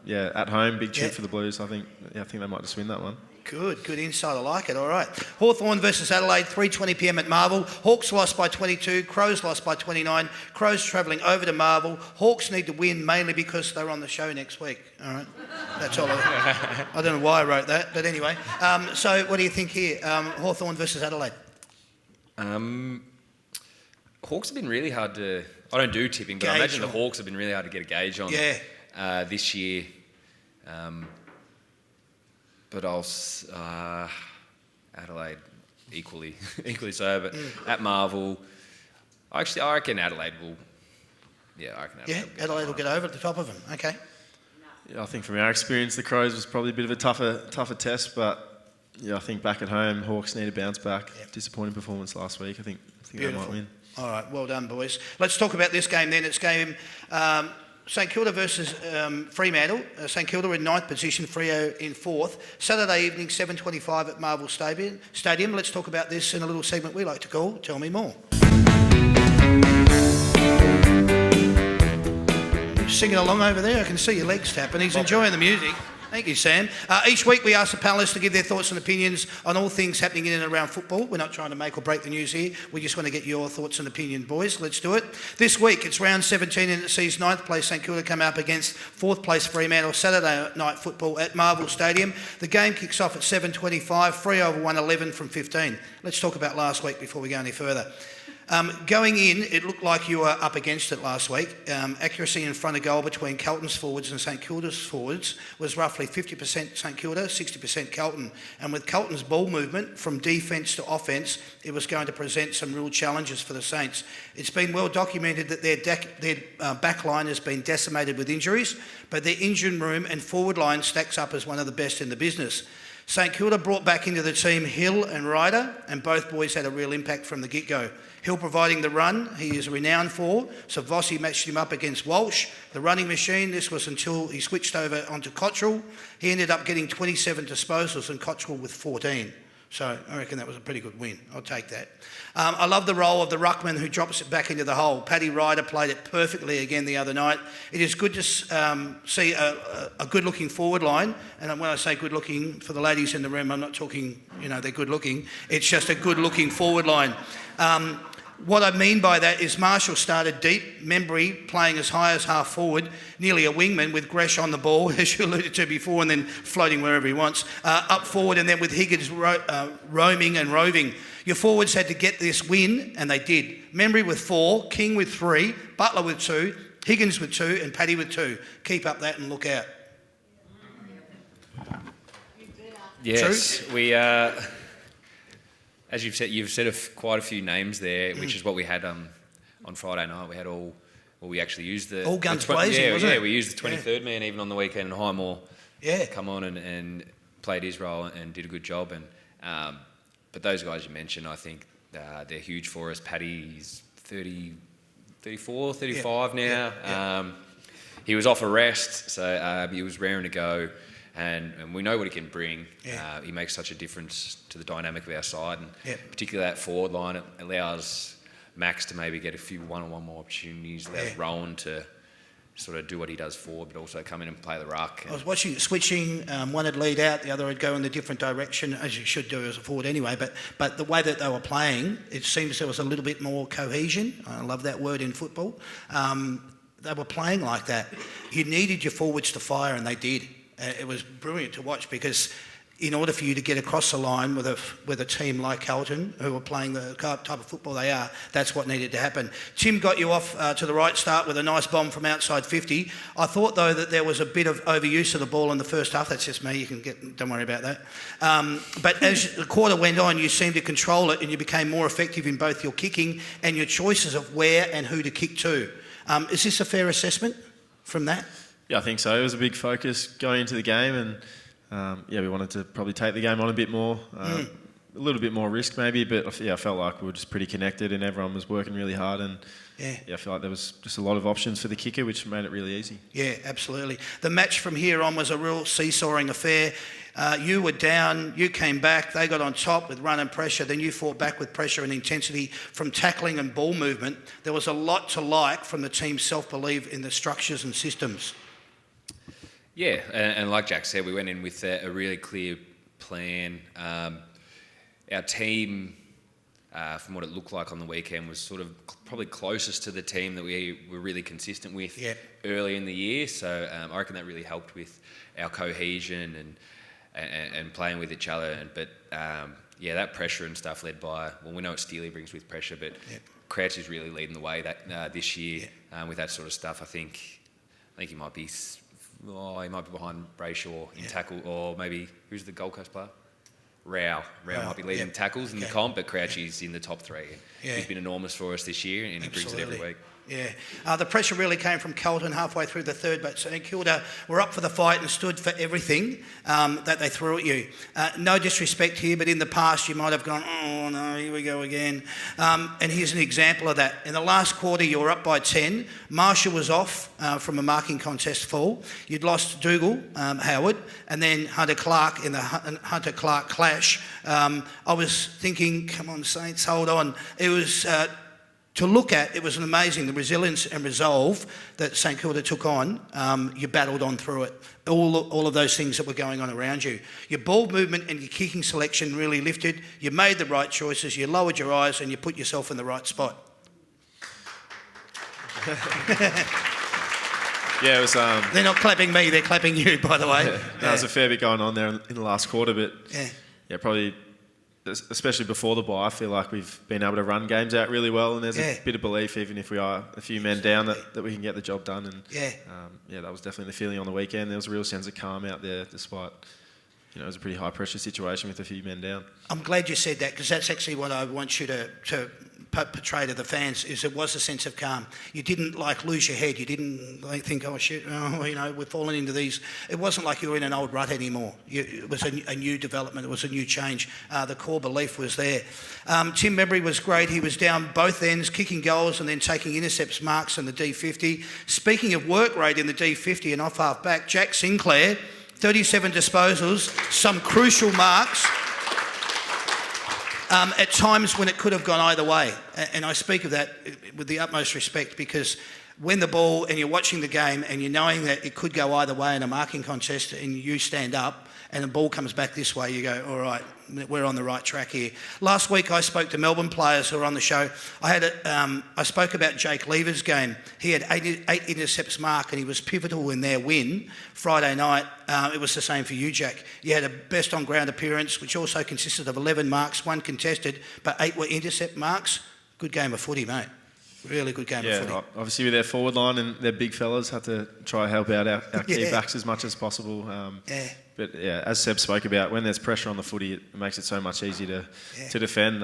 at home, big tune for the Blues. I think they might just win that one. Good insight. I like it. All right. Hawthorn versus Adelaide, 3:20pm at Marvel. Hawks lost by 22. Crows lost by 29. Crows travelling over to Marvel. Hawks need to win mainly because they're on the show next week. All right. That's all. I don't know why I wrote that, but anyway. So what do you think here? Hawthorn versus Adelaide. Hawks have been really hard to... I don't do tipping, but I imagine the Hawks have been really hard to get a gauge on this year. But Adelaide equally so. But at Marvel, I reckon Adelaide will... Yeah, I reckon Adelaide will get over at the top of them. Okay. Yeah, I think from our experience, the Crows was probably a bit of a tougher test, but I think back at home, Hawks need to bounce back. Yep. Disappointing performance last week. I think they might win. All right, well done, boys. Let's talk about this game then. It's game St Kilda versus Fremantle. St Kilda in 9th position, Freo in 4th. Saturday evening, 7:25 at Marvel Stadium. Let's talk about this in a little segment we like to call Tell Me More. You're singing along over there. I can see your legs tapping. He's enjoying the music. Thank you, Sam. Each week we ask the panellists to give their thoughts and opinions on all things happening in and around football. We're not trying to make or break the news here. We just want to get your thoughts and opinion, boys. Let's do it. This week it's round 17 and it sees 9th place St Kilda come up against 4th place Fremantle. Saturday night football at Marvel Stadium. The game kicks off at 7:25. Freo won 11 from 15. Let's talk about last week before we go any further. Going in, it looked like you were up against it last week. Accuracy in front of goal between Carlton's forwards and St Kilda's forwards was roughly 50% St Kilda, 60% Carlton. And with Carlton's ball movement from defence to offence, it was going to present some real challenges for the Saints. It's been well documented that their back line has been decimated with injuries, but their engine room and forward line stacks up as one of the best in the business. St Kilda brought back into the team Hill and Ryder, and both boys had a real impact from the get-go. Hill providing the run he is renowned for, so Vossi matched him up against Walsh. The running machine, this was until he switched over onto Cottrell. He ended up getting 27 disposals and Cottrell with 14. So I reckon that was a pretty good win. I'll take that. I love the role of the ruckman who drops it back into the hole. Paddy Ryder played it perfectly again the other night. It is good to see a good-looking forward line. And when I say good-looking, for the ladies in the room, I'm not talking, they're good-looking. It's just a good-looking forward line. What I mean by that is Marshall started deep, Membry playing as high as half forward, nearly a wingman with Gresh on the ball, as you alluded to before, and then floating wherever he wants, up forward, and then with Higgins roaming and roving. Your forwards had to get this win, and they did. Membry with 4, King with 3, Butler with 2, Higgins with 2, and Paddy with 2. Keep up that and look out. Yes, we. As you've said quite a few names there, which is what we had on Friday night. We had we actually used the... All guns blazing, wasn't it? Yeah, we used the 23rd man even on the weekend, and Highmore come on and played his role and did a good job. And but those guys you mentioned, I think they're huge for us. Paddy's 34, 35 now. Yeah. He was off a rest, so he was raring to go. And we know what he can bring. Yeah. He makes such a difference to the dynamic of our side, and particularly that forward line. It allows Max to maybe get a few one-on-one more opportunities. Allows Rowan to sort of do what he does forward, but also come in and play the ruck. I was watching it switching. One would lead out, the other would go in a different direction, as you should do as a forward anyway. But the way that they were playing, it seems there was a little bit more cohesion. I love that word in football. They were playing like that. You needed your forwards to fire, and they did. It was brilliant to watch, because in order for you to get across the line with a team like Carlton, who are playing the type of football they are, that's what needed to happen. Tim got you off to the right start with a nice bomb from outside 50. I thought, though, that there was a bit of overuse of the ball in the first half. That's just me. Don't worry about that. But as the quarter went on, you seemed to control it, and you became more effective in both your kicking and your choices of where and who to kick to. Is this a fair assessment from that? Yeah, I think so. It was a big focus going into the game, and we wanted to probably take the game on a bit more, a little bit more risk maybe, but I felt like we were just pretty connected and everyone was working really hard, and I feel like there was just a lot of options for the kicker, which made it really easy. Yeah, absolutely. The match from here on was a real seesawing affair. You were down, you came back, they got on top with run and pressure, then you fought back with pressure and intensity from tackling and ball movement. There was a lot to like from the team's self-belief in the structures and systems. Yeah, and like Jack said, we went in with a really clear plan. Our team, from what it looked like on the weekend, was sort of probably closest to the team that we were really consistent with early in the year. So I reckon that really helped with our cohesion and playing with each other. But that pressure and stuff led by, well, we know what Steely brings with pressure, but Crouch is really leading the way that this year with that sort of stuff. I think he might be... he might be behind Brayshaw in tackle, or maybe, who's the Gold Coast player? Rao might be leading tackles in the comp, but Crouchy's in the top 3. He's been enormous for us this year, and he brings it every week. Yeah. The pressure really came from Carlton halfway through the third, but Kilda were up for the fight and stood for everything that they threw at you. No disrespect here, but in the past you might have gone, oh no, here we go again. And here's an example of that. In the last quarter you were up by 10. Marshall was off from a marking contest fall. You'd lost Dougal, Howard, and then Hunter Clark in the Hunter-Clark clash. I was thinking, come on Saints, hold on. It was... to look at, it was amazing, the resilience and resolve that St Kilda took on. You battled on through it. All of those things that were going on around you. Your ball movement and your kicking selection really lifted. You made the right choices. You lowered your eyes and you put yourself in the right spot. Yeah, it was... They're not clapping me, they're clapping you, by the way. There was a fair bit going on there in the last quarter, but probably... especially before the bye, I feel like we've been able to run games out really well, and there's a bit of belief, even if we are a few men down, that we can get the job done. And that was definitely the feeling on the weekend. There was a real sense of calm out there, despite it was a pretty high pressure situation with a few men down. I'm glad you said that, because that's actually what I want you to portray to the fans, is it was a sense of calm. You didn't lose your head. You didn't think, oh shit, we're falling into these. It wasn't like you were in an old rut anymore. It was a new development. It was a new change. The core belief was there. Tim Membry was great. He was down both ends, kicking goals and then taking intercepts marks in the D50. Speaking of work rate in the D50 and off half back, Jack Sinclair, 37 disposals, some crucial marks. At times when it could have gone either way. And I speak of that with the utmost respect, because win the ball and you're watching the game and you're knowing that it could go either way in a marking contest and you stand up and the ball comes back this way, you go, all right, we're on the right track here. Last week I spoke to Melbourne players who were on the show. I spoke about Jake Lever's game. He had eight intercepts mark and he was pivotal in their win Friday night. It was the same for you, Jack. You had a best on ground appearance, which also consisted of 11 marks, 1 contested, but 8 were intercept marks. Good game of footy, mate. Really good game of footy. Obviously with their forward line and their big fellas, had to try and help out our key backs as much as possible. But yeah, as Seb spoke about, when there's pressure on the footy, it makes it so much easier to defend.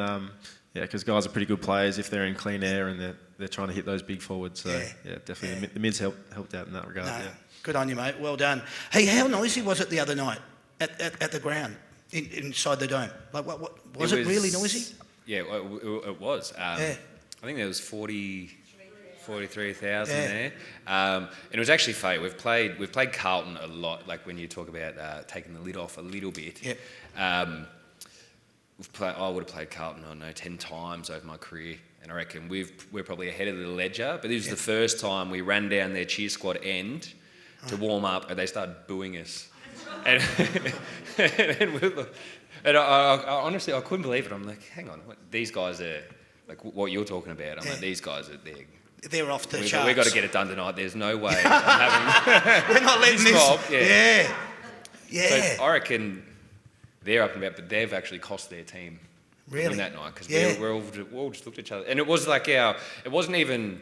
Because guys are pretty good players if they're in clean air and they're trying to hit those big forwards. So definitely the mids helped out in that regard. No, good on you, mate. Well done. Hey, how noisy was it the other night at the ground inside the dome? Like, what was it really noisy? Yeah, it was. I think there was 43,000 there, and it was actually funny. We've played Carlton a lot. Like when you talk about taking the lid off a little bit. Yep. I would have played Carlton, I don't know, 10 times over my career, and I reckon we're probably ahead of the ledger. But this was the first time we ran down their cheer squad end to warm up, and they started booing us. And I honestly I couldn't believe it. I'm like, hang on, these guys are. Like what you're talking about, I'm like, these guys are they're off the charts. We've got to get it done tonight. There's no way I'm having. We're not letting this. Mob. Yeah. So I reckon they're up and about, but they've actually cost their team in that night because we all just looked at each other, and it was like it wasn't even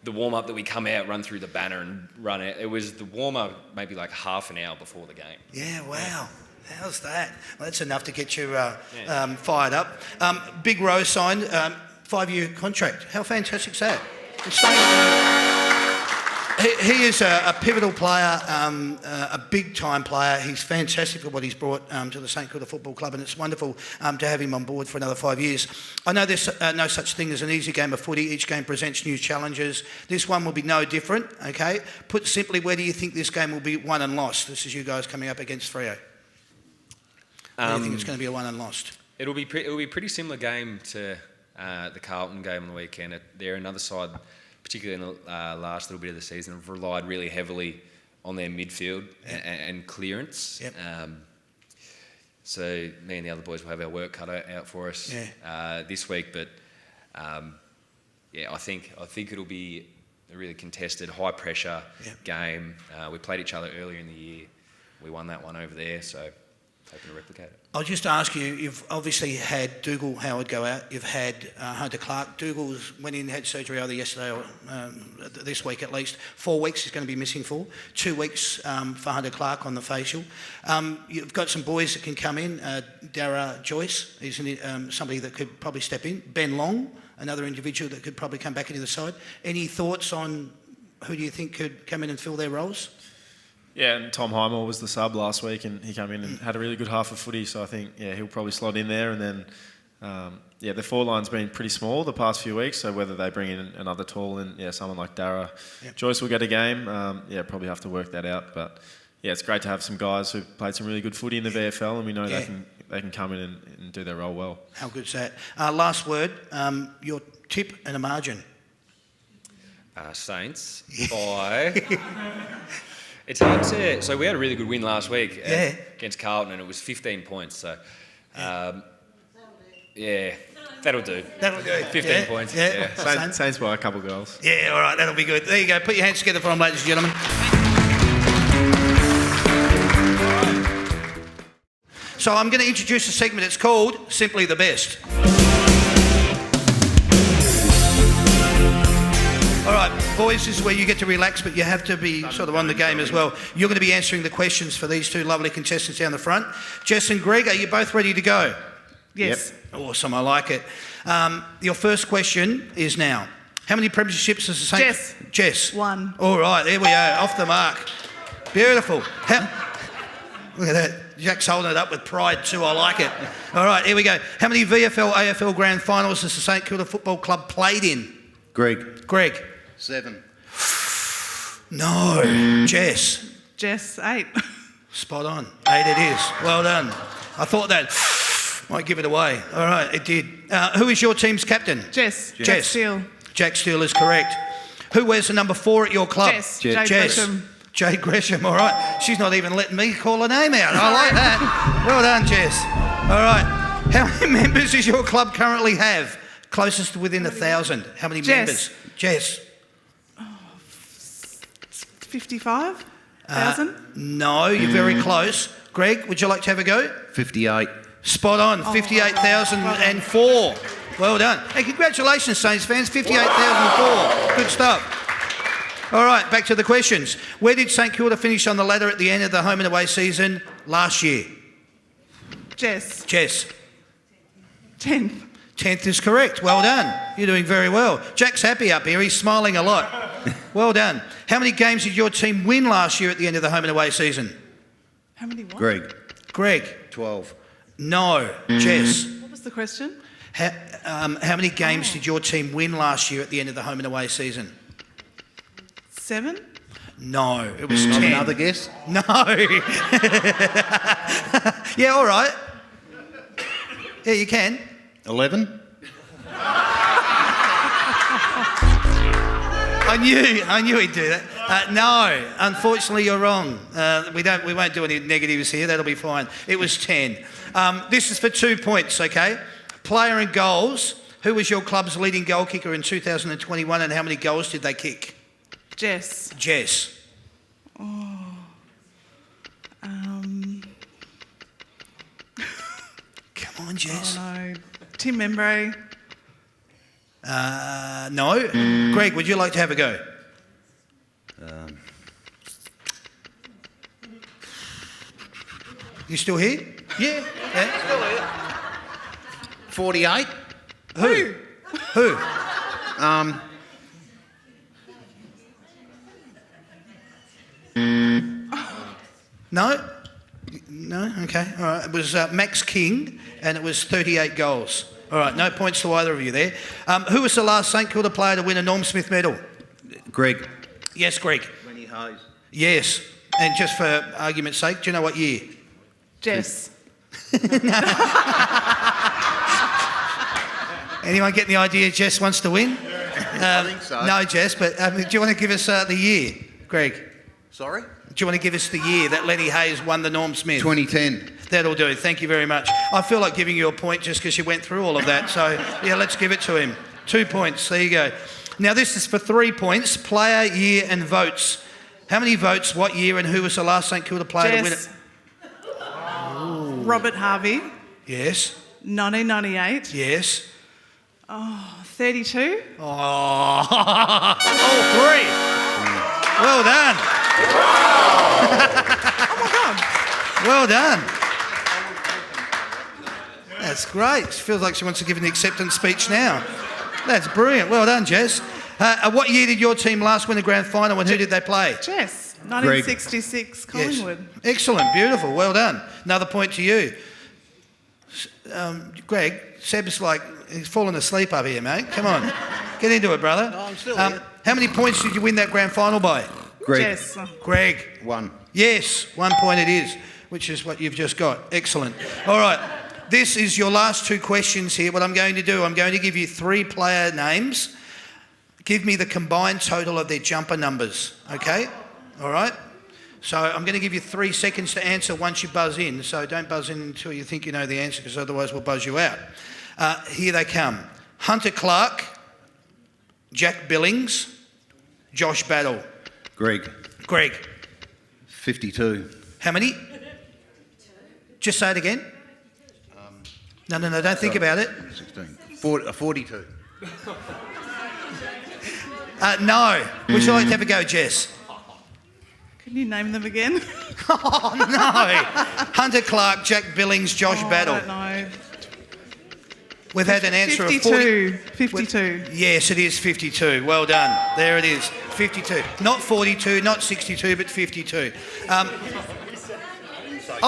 the warm up that we come out, run through the banner, and run it. It was the warm up maybe like half an hour before the game. Yeah. Wow. How's that? Well, that's enough to get you fired up. Big Rose signed. 5-year contract. How fantastic is that? He is a pivotal player, a big-time player. He's fantastic for what he's brought to the St Kilda Football Club, and it's wonderful to have him on board for another 5 years. I know there's no such thing as an easy game of footy. Each game presents new challenges. This one will be no different, okay? Put simply, where do you think this game will be won and lost? This is you guys coming up against Freo. Where do you think it's going to be a won and lost? It'll be a pretty similar game to the Carlton game on the weekend. They're another side, particularly in the last little bit of the season, have relied really heavily on their midfield and clearance. Yep. So me and the other boys will have our work cut out for us this week. But I think it'll be a really contested, high pressure game. We played each other earlier in the year. We won that one over there. So. Hoping to replicate it. I'll just ask you, you've obviously had Dougal Howard go out, you've had Hunter Clark. Dougal's went in, had surgery either yesterday or this week at least. 4 weeks he's going to be missing for. 2 weeks for Hunter Clark on the facial. You've got some boys that can come in. Dara Joyce is somebody that could probably step in. Ben Long, another individual that could probably come back into the side. Any thoughts on who do you think could come in and fill their roles? Yeah, and Tom Highmore was the sub last week, and he came in and had a really good half of footy. So I think he'll probably slot in there. And then the forward line's been pretty small the past few weeks. So whether they bring in another tall and someone like Dara, Joyce will get a game. Probably have to work that out. But it's great to have some guys who've played some really good footy in the VFL, and we know they can come in and do their role well. How good's that? Last word, your tip and a margin. Saints by. It's hard to. So we had a really good win last week against Carlton, and it was 15 points. So, that'll do. That'll do. 15 points. Saints by a couple of goals. Yeah, all right, that'll be good. There you go. Put your hands together for them, ladies and gentlemen. So I'm going to introduce a segment. It's called Simply the Best. All right, boys, this is where you get to relax, but you have to be sort of on the game as well. You're going to be answering the questions for these two lovely contestants down the front. Jess and Greg, are you both ready to go? Yes. Yep. Awesome, I like it. Your first question is now. How many premierships does the Saints... Jess. 1. All right, there we go, off the mark. Beautiful. Look at that. Jack's holding it up with pride too, I like it. All right, here we go. How many VFL, AFL grand finals has the St Kilda Football Club played in? Greg. 7. No. Jess. 8. Spot on. 8 it is. Well done. I thought that might give it away. All right, it did. Who is your team's captain? Jess. Jess. Steele. Jack Steele is correct. Who wears the number 4 at your club? Jess. Jess. Jade Gresham. Jade Gresham, all right. She's not even letting me call her name out. I like that. Well done, Jess. All right. How many members does your club currently have? Closest to within 1,000. How many members? Jess. 55,000. No, you're very close. Greg, would you like to have a go? 58. Spot on, 58,004. Well done. Hey, congratulations, Saints fans, 58,004. Good stuff. All right, back to the questions. Where did St Kilda finish on the ladder at the end of the home and away season last year? Jess. 10th is correct. Well done. You're doing very well. Jack's happy up here. He's smiling a lot. Well done. How many games did your team win last year at the end of the home and away season? How many what? Greg. 12. 12. No. Jess. What was the question? How many games did your team win last year at the end of the home and away season? 7? No, it was 10. Another guess? No. Yeah, all right. Yeah, you can. 11. I knew he'd do that. No, unfortunately, you're wrong. We won't do any negatives here. That'll be fine. It was 10. This is for 2 points, okay? Player and goals. Who was your club's leading goal kicker in 2021, and how many goals did they kick? Jess. Come on, Jess. Oh no. Tim Membray. No. Greg, would you like to have a go? You still here? Yeah. Still here. 48. Who? No? No? Okay. All right. It was Max King, and it was 38 goals. All right. No points to either of you there. Who was the last St Kilda player to win a Norm Smith medal? Greg. Yes, Greg. Lenny Hayes. Yes. And just for argument's sake, do you know what year? Jess. Anyone getting the idea Jess wants to win? I think so. No, Jess, but do you want to give us the year, Greg? Sorry? Do you want to give us the year that Lenny Hayes won the Norm Smith? 2010. That'll do. Thank you very much. I feel like giving you a point just because you went through all of that. So, yeah, let's give it to him. 2 points. There you go. Now, this is for 3 points. Player, year and votes. How many votes, what year, and who was the last St Kilda player to win it? Jess. Robert Harvey. Yes. 1998. Yes. 32. Oh, all 3. Well done. Oh my God. Well done. That's great. She feels like she wants to give an acceptance speech now. That's brilliant. Well done, Jess. What year did your team last win the grand final, and who did they play? Jess. 1966 Collingwood. Yes. Excellent. Beautiful. Well done. Another point to you. Greg, Seb's like, he's fallen asleep up here, mate. Come on. Get into it, brother. No, I'm still here. How many points did you win that grand final by? Greg. Jess. Greg. 1. Yes, 1 point it is, which is what you've just got. Excellent. All right, this is your last 2 questions here. What I'm going to do, I'm going to give you 3 player names. Give me the combined total of their jumper numbers, okay? All right? So I'm going to give you 3 seconds to answer once you buzz in. So don't buzz in until you think you know the answer, because otherwise we'll buzz you out. Here they come. Hunter Clark, Jack Billings, Josh Battle. Greg. 52. How many? Just say it again. No, don't think about it. 16. 42. No. Would you like to have a go, Jess? Can you name them again? Oh, no. Hunter Clark, Jack Billings, Josh Battle. I don't know. We've had an answer 52. of 40. 52. Yes, it is 52. Well done. There it is. 52. Not 42, not 62, but 52. I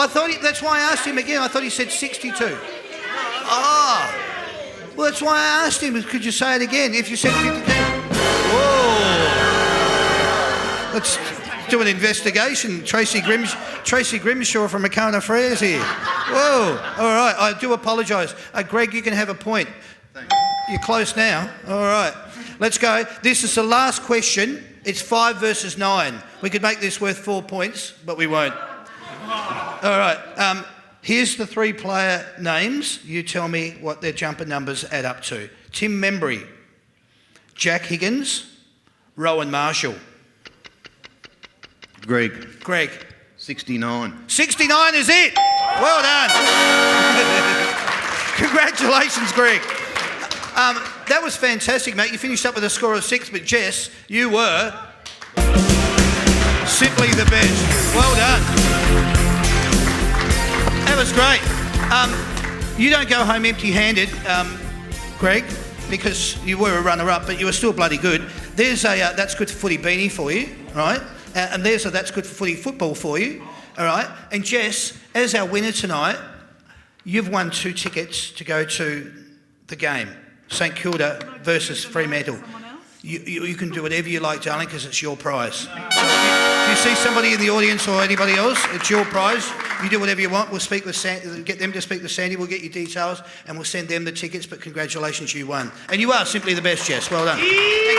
thought that's why I asked him again. I thought he said 62. Ah. Well, that's why I asked him. Could you say it again? If you said 52. Whoa. Let's do an investigation. Tracy Grimshaw from Makana Freres here. Whoa. All right. I do apologise. Greg, you can have a point. Thanks. You're close now. All right. Let's go. This is the last question. It's 5 versus 9. We could make this worth 4 points, but we won't. All right. Here's the 3 player names. You tell me what their jumper numbers add up to. Tim Membry, Jack Higgins, Rowan Marshall. Greg. 69 is it. Well done. Congratulations, Greg. That was fantastic, mate. You finished up with a score of 6, but Jess, you were simply the best. Well done. That was great. You don't go home empty-handed, Greg, because you were a runner-up, but you were still bloody good. There's a That's Good for Footy beanie for you, right? And there's a That's Good for Footy football for you, all right? And Jess, as our winner tonight, you've won 2 tickets to go to the game, St Kilda versus Fremantle. You can do whatever you like, darling, because it's your prize. So if you see somebody in the audience or anybody else, it's your prize. You do whatever you want. We'll speak with get them to speak with Sandy. We'll get your details and we'll send them the tickets. But congratulations, you won. And you are simply the best, Jess. Well done. Thank you.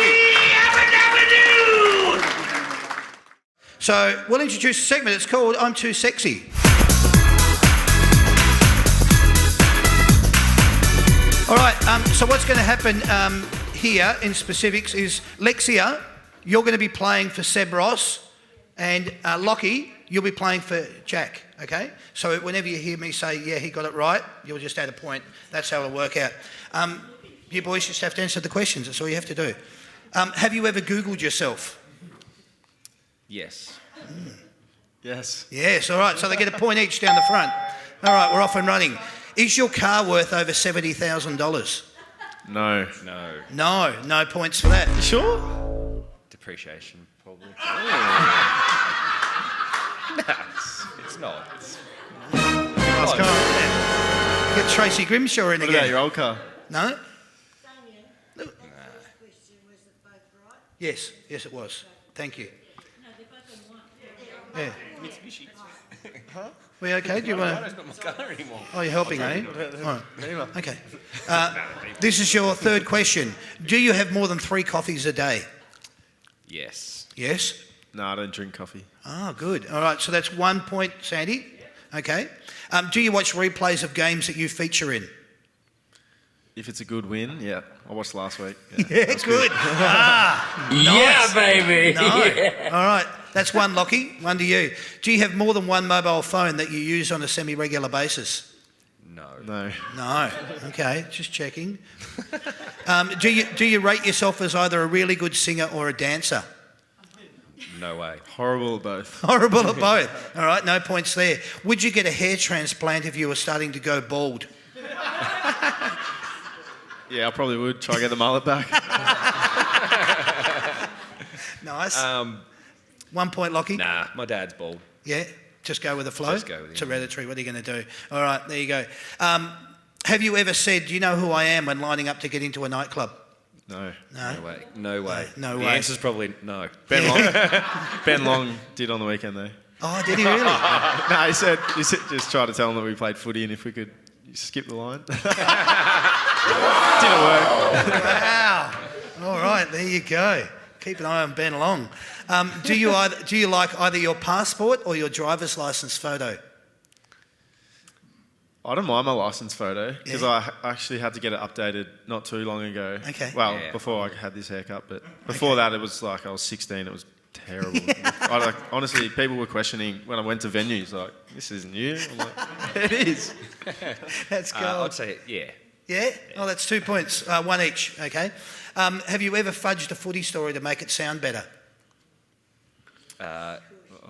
So we'll introduce a segment. It's called I'm Too Sexy. All right, so what's going to happen here in specifics is Lexia, you're going to be playing for Seb Ross, and Lockie, you'll be playing for Jack, okay? So whenever you hear me say, yeah, he got it right, you'll just add a point. That's how it'll work out. You boys just have to answer the questions. That's all you have to do. Have you ever Googled yourself? Yes. Yes. Yes, all right, so they get a point each down the front. All right, we're off and running. Is your car worth over $70,000? No. No points for that. You sure? Depreciation, probably. It's not. Nice car. Get Tracy Grimshaw in What again. about your old car? No? Yes, it was. Thank you. Yeah. We okay? Do you want to? It's not my car anymore. Oh, you're helping, eh? All right. Okay. This is your third question. Do you have more than 3 coffees a day? Yes. Yes? No, I don't drink coffee. Oh, good. All right, so that's 1 point, Sandy. Okay. Do you watch replays of games that you feature in? If it's a good win, yeah. I watched last week. Yeah, good. Nice. Yeah, baby. No. All right. That's 1, Lockie. 1 to you. Do you have more than 1 mobile phone that you use on a semi-regular basis? No. No. No. Okay, just checking. Do you rate yourself as either a really good singer or a dancer? No way. Horrible at both. Horrible at both. All right, no points there. Would you get a hair transplant if you were starting to go bald? Yeah, I probably would. Try to get the mullet back. Nice. 1 point, Lockie. Nah, my dad's bald. Yeah, just go with the flow. Just go with it. It's hereditary. What are you going to do? All right, there you go. Have you ever said, do you know who I am when lining up to get into a nightclub? No. No. No way. No way. No the way. answer's probably no. Ben Long did on the weekend though. Oh, did he really? No, he said just try to tell him that we played footy and if we could skip the line. Didn't work. Wow. All right, there you go. Keep an eye on Ben Long. Do you like either your passport or your driver's license photo? I don't mind my licence photo because I actually had to get it updated not too long ago. Okay. Well, before I had this haircut, but before that it was like I was 16. It was terrible. Honestly, people were questioning when I went to venues like, "This isn't you." I'm like, "It is." That's gold. I'd say yeah. Yeah? Oh, that's 2 points. 1 each. Okay. Have you ever fudged a footy story to make it sound better?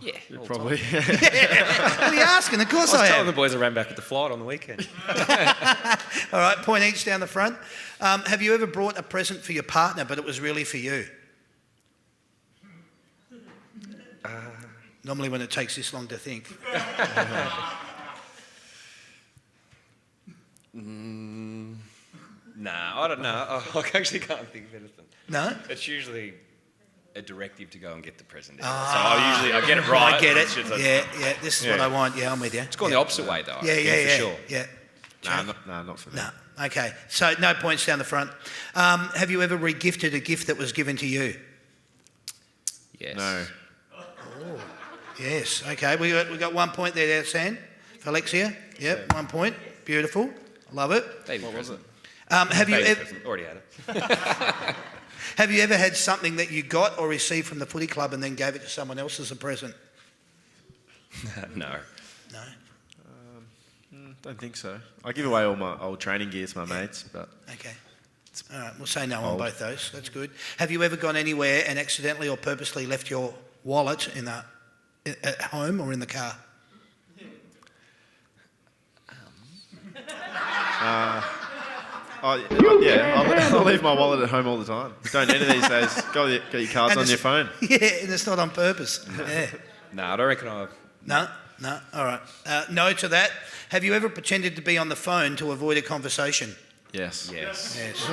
Yeah. all the Probably. time. What are you asking? Of course I I was telling the have. boys I ran back with the flight on the weekend. All right, point each down the front. Have you ever brought a present for your partner, but it was really for you? Normally when it takes this long to think. Nah, I don't know. I actually can't think of anything. No? It's usually a directive to go and get the present. So I get it right. I get It's it. just like- Yeah, this is what I want. Yeah, I'm with you. It's gone the opposite way though. Yeah, for sure. Yeah. Nah, not for me. No, Okay, so no points down the front. Have you ever regifted a gift that was given to you? Yes. No. Yes, okay. We got 1 point there, San. For Alexia. Yep, 1 point. Beautiful. Love it. Baby present. Have you Baby ever... present. Already had it. Have you ever had something that you got or received from the footy club and then gave it to someone else as a present? No. No? Don't think so. I give away all my old training gear to my mates, but Okay. All right, we'll say no on Old. both those. That's good. Have you ever gone anywhere and accidentally or purposely left your wallet at home or in the car? I'll leave my wallet at home all the time. Don't need it these days. Got your cards And on it's- your phone. Yeah, and it's not on purpose. Yeah. No, I don't reckon I've... No? All right. No to that. Have you ever pretended to be on the phone to avoid a conversation? Yes. Yes. Yes.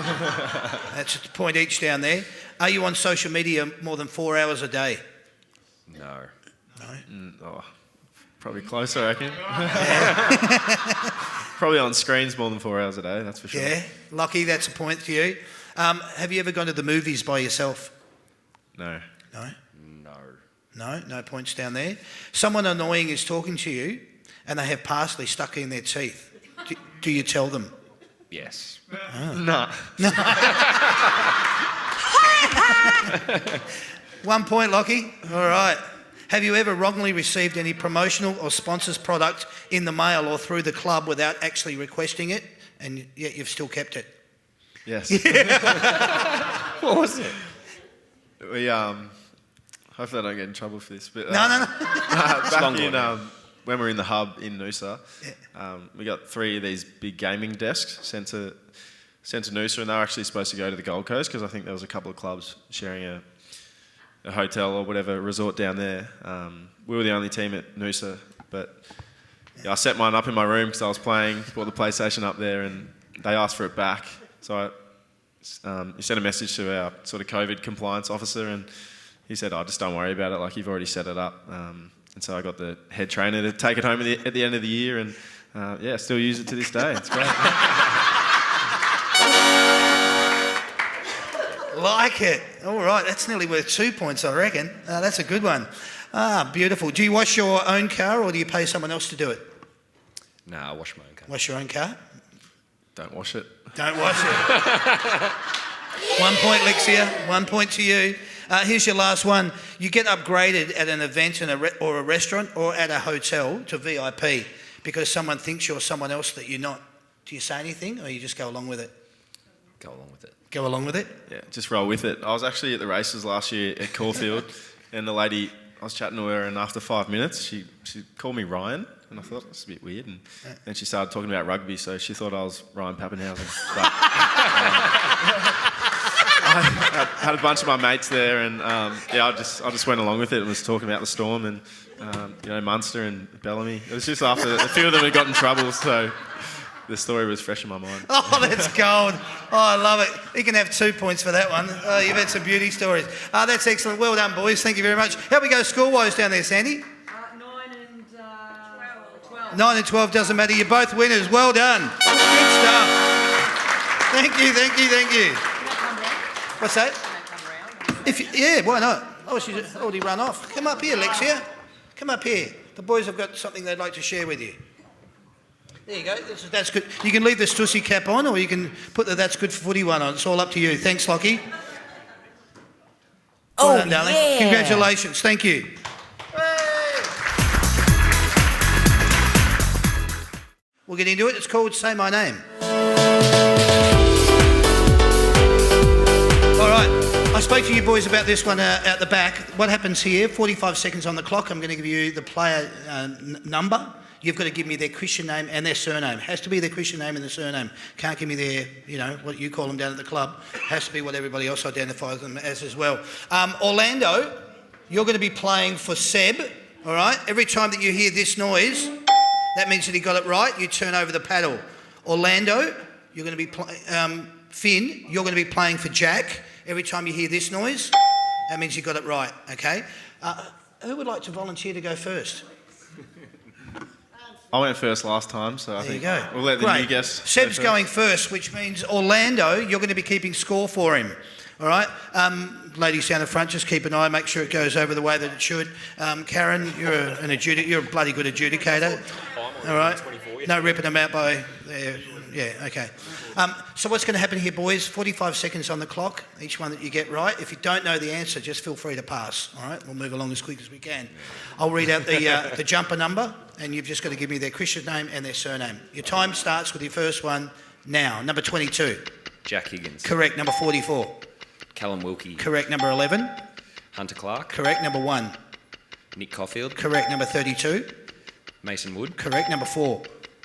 That's a point each down there. Are you on social media more than 4 hours a day? No. No? Probably close, I reckon. Probably on screens more than 4 hours a day, that's for sure. Yeah. Lockie, that's a point to you. Have you ever gone to the movies by yourself? No. No? No. No points down there. Someone annoying is talking to you and they have parsley stuck in their teeth. Do you tell them? Yes. No. 1 point, Lockie. All right. Have you ever wrongly received any promotional or sponsors product in the mail or through the club without actually requesting it, and yet you've still kept it? Yes. What was it? We hopefully I don't get in trouble for this, but No. back in when we were in the hub in Noosa, we got 3 of these big gaming desks sent to Noosa, and they were actually supposed to go to the Gold Coast because I think there was a couple of clubs sharing a hotel or whatever resort down there. We were the only team at Noosa, but I set mine up in my room because I was playing, brought the PlayStation up there, and they asked for it back. So you sent a message to our sort of COVID compliance officer, and he said, "Oh, just don't worry about it. Like you've already set it up." And so I got the head trainer to take it home at the end of the year, and still use it to this day. It's great. Like it. All right, that's nearly worth 2 points, I reckon. That's a good one. Beautiful. Do you wash your own car or do you pay someone else to do it? No, I wash my own car. Wash your own car? Don't wash it. Don't wash it. 1 point, Lexia. 1 point to you. Here's your last one. You get upgraded at an event or a restaurant or at a hotel to VIP because someone thinks you're someone else that you're not. Do you say anything or you just go along with it? Go along with it. Go along with it? Yeah, just roll with it. I was actually at the races last year at Caulfield, and the lady, I was chatting to her, and after 5 minutes, she called me Ryan, and I thought, that's a bit weird. And then she started talking about rugby, so she thought I was Ryan Pappenhausen. But, I had a bunch of my mates there, and I just went along with it and was talking about the Storm and Munster and Bellamy. It was just after a few of them had got in trouble, so the story was fresh in my mind. Oh, that's gold. Oh, I love it. You can have 2 points for that one. Oh, you've had some beauty stories. That's excellent. Well done, boys. Thank you very much. How we go score-wise down there, Sandy? 9 and 12. 9 and 12 doesn't matter. You're both winners. Well done. Good stuff. Thank you. What's that? Why not? Oh, she's already run off. Come up here, Lexia. Come up here. The boys have got something they'd like to share with you. There you go. That's good. You can leave the Stussy cap on or you can put the That's Good for Footy one on. It's all up to you. Thanks, Lockie. Well done, darling. Yeah. Congratulations. Thank you. We'll get into it. It's called Say My Name. All right. I spoke to you boys about this one out the back. What happens here, 45 seconds on the clock, I'm going to give you the player number. You've got to give me their Christian name and their surname. Has to be their Christian name and their surname. Can't give me their, what you call them down at the club. Has to be what everybody else identifies them as well. Orlando, you're going to be playing for Seb, all right? Every time that you hear this noise, that means that he got it right. You turn over the paddle. Orlando, you're going to be Finn, you're going to be playing for Jack. Every time you hear this noise, that means you got it right, okay? Who would like to volunteer to go first? I went first last time, so I There you think go. we'll let the Great. new guest go Seb's first. going first, which means Orlando, you're going to be keeping score for him. All right? Ladies down the front, just keep an eye, make sure it goes over the way that it should. Karen, you're a bloody good adjudicator. All right? No ripping them out by there. Yeah, okay. So what's going to happen here, boys? 45 seconds on the clock, each one that you get right. If you don't know the answer, just feel free to pass. All right? We'll move along as quick as we can. I'll read out the jumper number, and you've just got to give me their Christian name and their surname. Your time starts with your first one now. Number 22. Jack Higgins. Correct. Number 44. Callum Wilkie. Correct. Number 11. Hunter Clark. Correct. Number 1. Nick Caulfield. Correct. Number 32. Mason Wood. Correct. Number 4.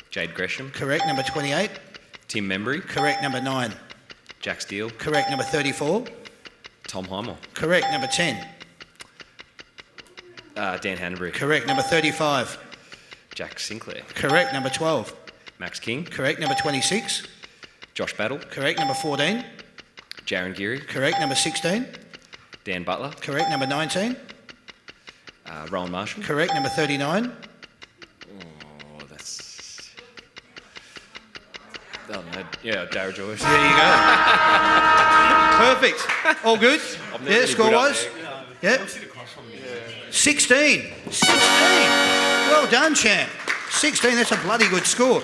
Jade Gresham. Correct. Number 28. Tim Membry. Correct. Number 9. Jack Steele. Correct. Number 34. Tom Heimel. Correct. Number 10. Dan Hanbury. Correct. Number 35. Jack Sinclair. Correct. Number 12. Max King. Correct. Number 26. Josh Battle. Correct. Number 14. Jaron Geary. Correct. Number 16. Dan Butler. Correct. Number 19. Rowan Marshall. Correct. Number 39. Oh, that's... Oh, no. Yeah, Dara Joyce. There you go. Perfect. All good? never Yeah, really good up score-wise? Yeah. 16. 16. Well done, champ. 16, that's a bloody good score.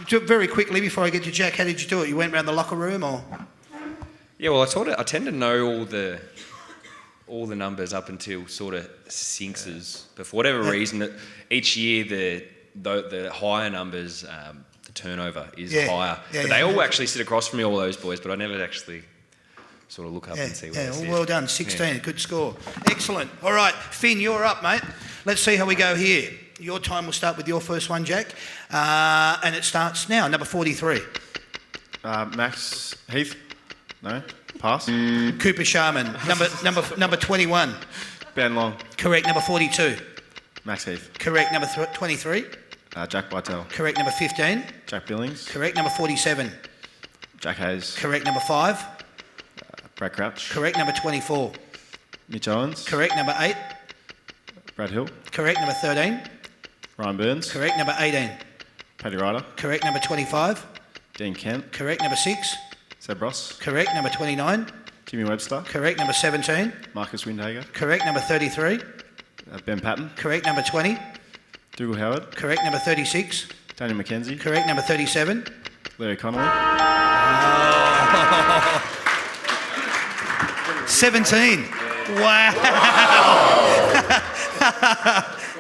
Very quickly, before I get to Jack, how did you do it? You went around the locker room or...? Yeah, well, I tend to know all the numbers up until sort of sixes, but for whatever reason, each year the higher numbers, the turnover is higher. Yeah, but they all actually sit across from me, all those boys, but I never actually sort of look up and see what they sit. Well done, 16, good score. Excellent. All right, Finn, you're up, mate. Let's see how we go here. Your time will start with your first one, Jack, and it starts now. Number 43. Max Heath. No? Pass. Cooper Sharman. Number 21. Ben Long. Correct. Number 42. Max Heath. Correct. Number 23. Jack Bartell. Correct. Number 15. Jack Billings. Correct. Number 47. Jack Hayes. Correct. Number 5. Brad Crouch. Correct. Number 24. Mitch Owens. Correct. Number 8. Brad Hill. Correct. Number 13. Ryan Burns. Correct. Number 18. Paddy Ryder. Correct. Number 25. Dean Kent. Correct. Number 6. Seb Ross. Correct. Number 29. Jimmy Webster. Correct. Number 17. Marcus Windhager. Correct. Number 33. Ben Patton. Correct. Number 20. Dougal Howard. Correct. Number 36. Daniel McKenzie. Correct. Number 37. Larry Connolly. 17. Wow.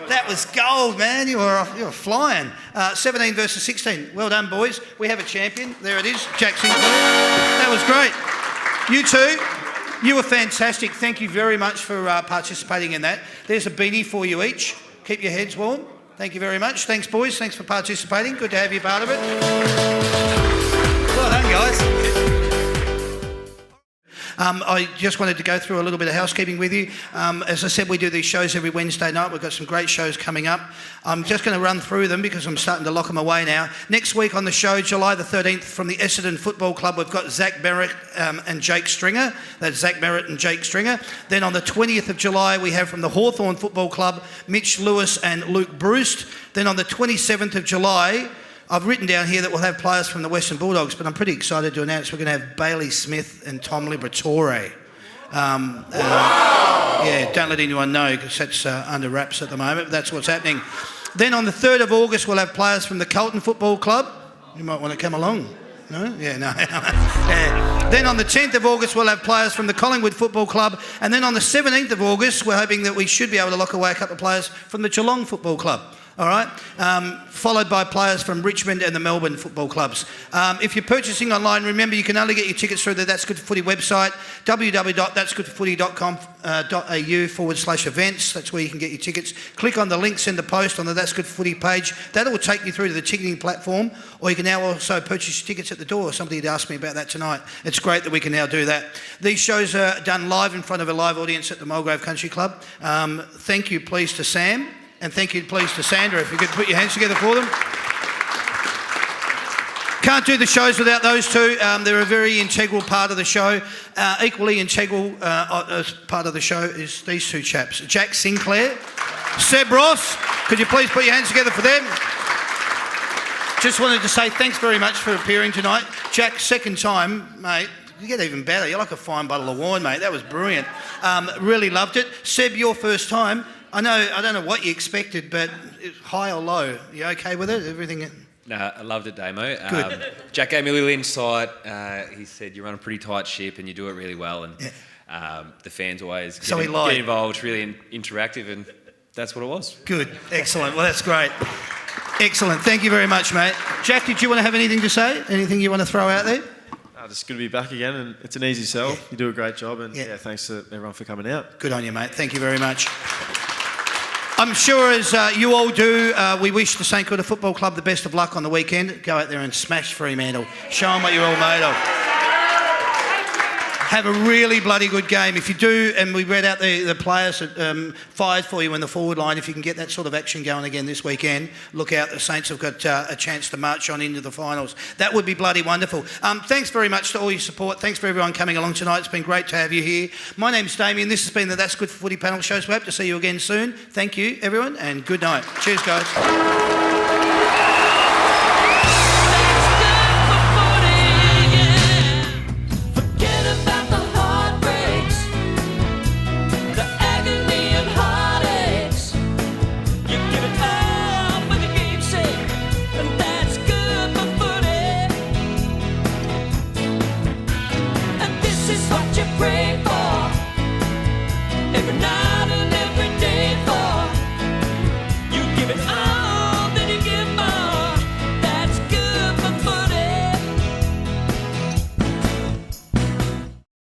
That was gold, man. You were flying. 17 versus 16. Well done, boys. We have a champion. There it is, Jack Sinclair. That was great. You two, you were fantastic. Thank you very much for participating in that. There's a beanie for you each. Keep your heads warm. Thank you very much. Thanks, boys. Thanks for participating. Good to have you part of it. Well done, guys. I just wanted to go through a little bit of housekeeping with you. As I said, we do these shows every Wednesday night. We've got some great shows coming up. I'm just going to run through them because I'm starting to lock them away now. Next week on the show, July the 13th, from the Essendon Football Club, we've got Zach Merritt and Jake Stringer. That's Zach Merritt and Jake Stringer. Then on the 20th of July, we have from the Hawthorn Football Club, Mitch Lewis and Luke Bruce. Then on the 27th of July, I've written down here that we'll have players from the Western Bulldogs, but I'm pretty excited to announce we're going to have Bailey Smith and Tom Liberatore. Yeah, don't let anyone know because that's under wraps at the moment, but that's what's happening. Then on the 3rd of August, we'll have players from the Carlton Football Club. You might want to come along. No? Yeah, no. Yeah. Then on the 10th of August, we'll have players from the Collingwood Football Club. And then on the 17th of August, we're hoping that we should be able to lock away a couple of players from the Geelong Football Club. All right, followed by players from Richmond and the Melbourne football clubs. If you're purchasing online, remember you can only get your tickets through the That's Good for Footy website, www.that'sgoodforfooty.com/events. That's where you can get your tickets. Click on the links in the post on the That's Good for Footy page. That will take you through to the ticketing platform, or you can now also purchase your tickets at the door. Somebody had asked me about that tonight. It's great that we can now do that. These shows are done live in front of a live audience at the Mulgrave Country Club. Thank you, please, to Sam. And thank you, please, to Sandra, if you could put your hands together for them. Can't do the shows without those two. They're a very integral part of the show. Equally integral as part of the show is these two chaps. Jack Sinclair, Seb Ross. Could you please put your hands together for them? Just wanted to say thanks very much for appearing tonight. Jack, second time, mate. You get even better. You're like a fine bottle of wine, mate. That was brilliant. Really loved it. Seb, your first time. I don't know what you expected, but high or low? You okay with it? Everything? No, I loved it, Damo. Good. Jack gave me a little insight. He said you run a pretty tight ship and you do it really well, and the fans always So he get lied. involved. It's really interactive, and that's what it was. Good. Excellent. Well, that's great. Excellent. Thank you very much, mate. Jack, did you want to have anything to say? Anything you want to throw out there? Just good to be back again, and it's an easy sell. You do a great job, and thanks to everyone for coming out. Good on you, mate. Thank you very much. I'm sure, as you all do, we wish the St Kilda Football Club the best of luck on the weekend. Go out there and smash Fremantle. Show them what you're all made of. Have a really bloody good game. If you do, and we read out the players that fired for you in the forward line, if you can get that sort of action going again this weekend, look out. The Saints have got a chance to march on into the finals. That would be bloody wonderful. Thanks very much to all your support. Thanks for everyone coming along tonight. It's been great to have you here. My name's Damien. This has been the That's Good for Footy panel show. So we hope to see you again soon. Thank you, everyone, and good night. Cheers, guys.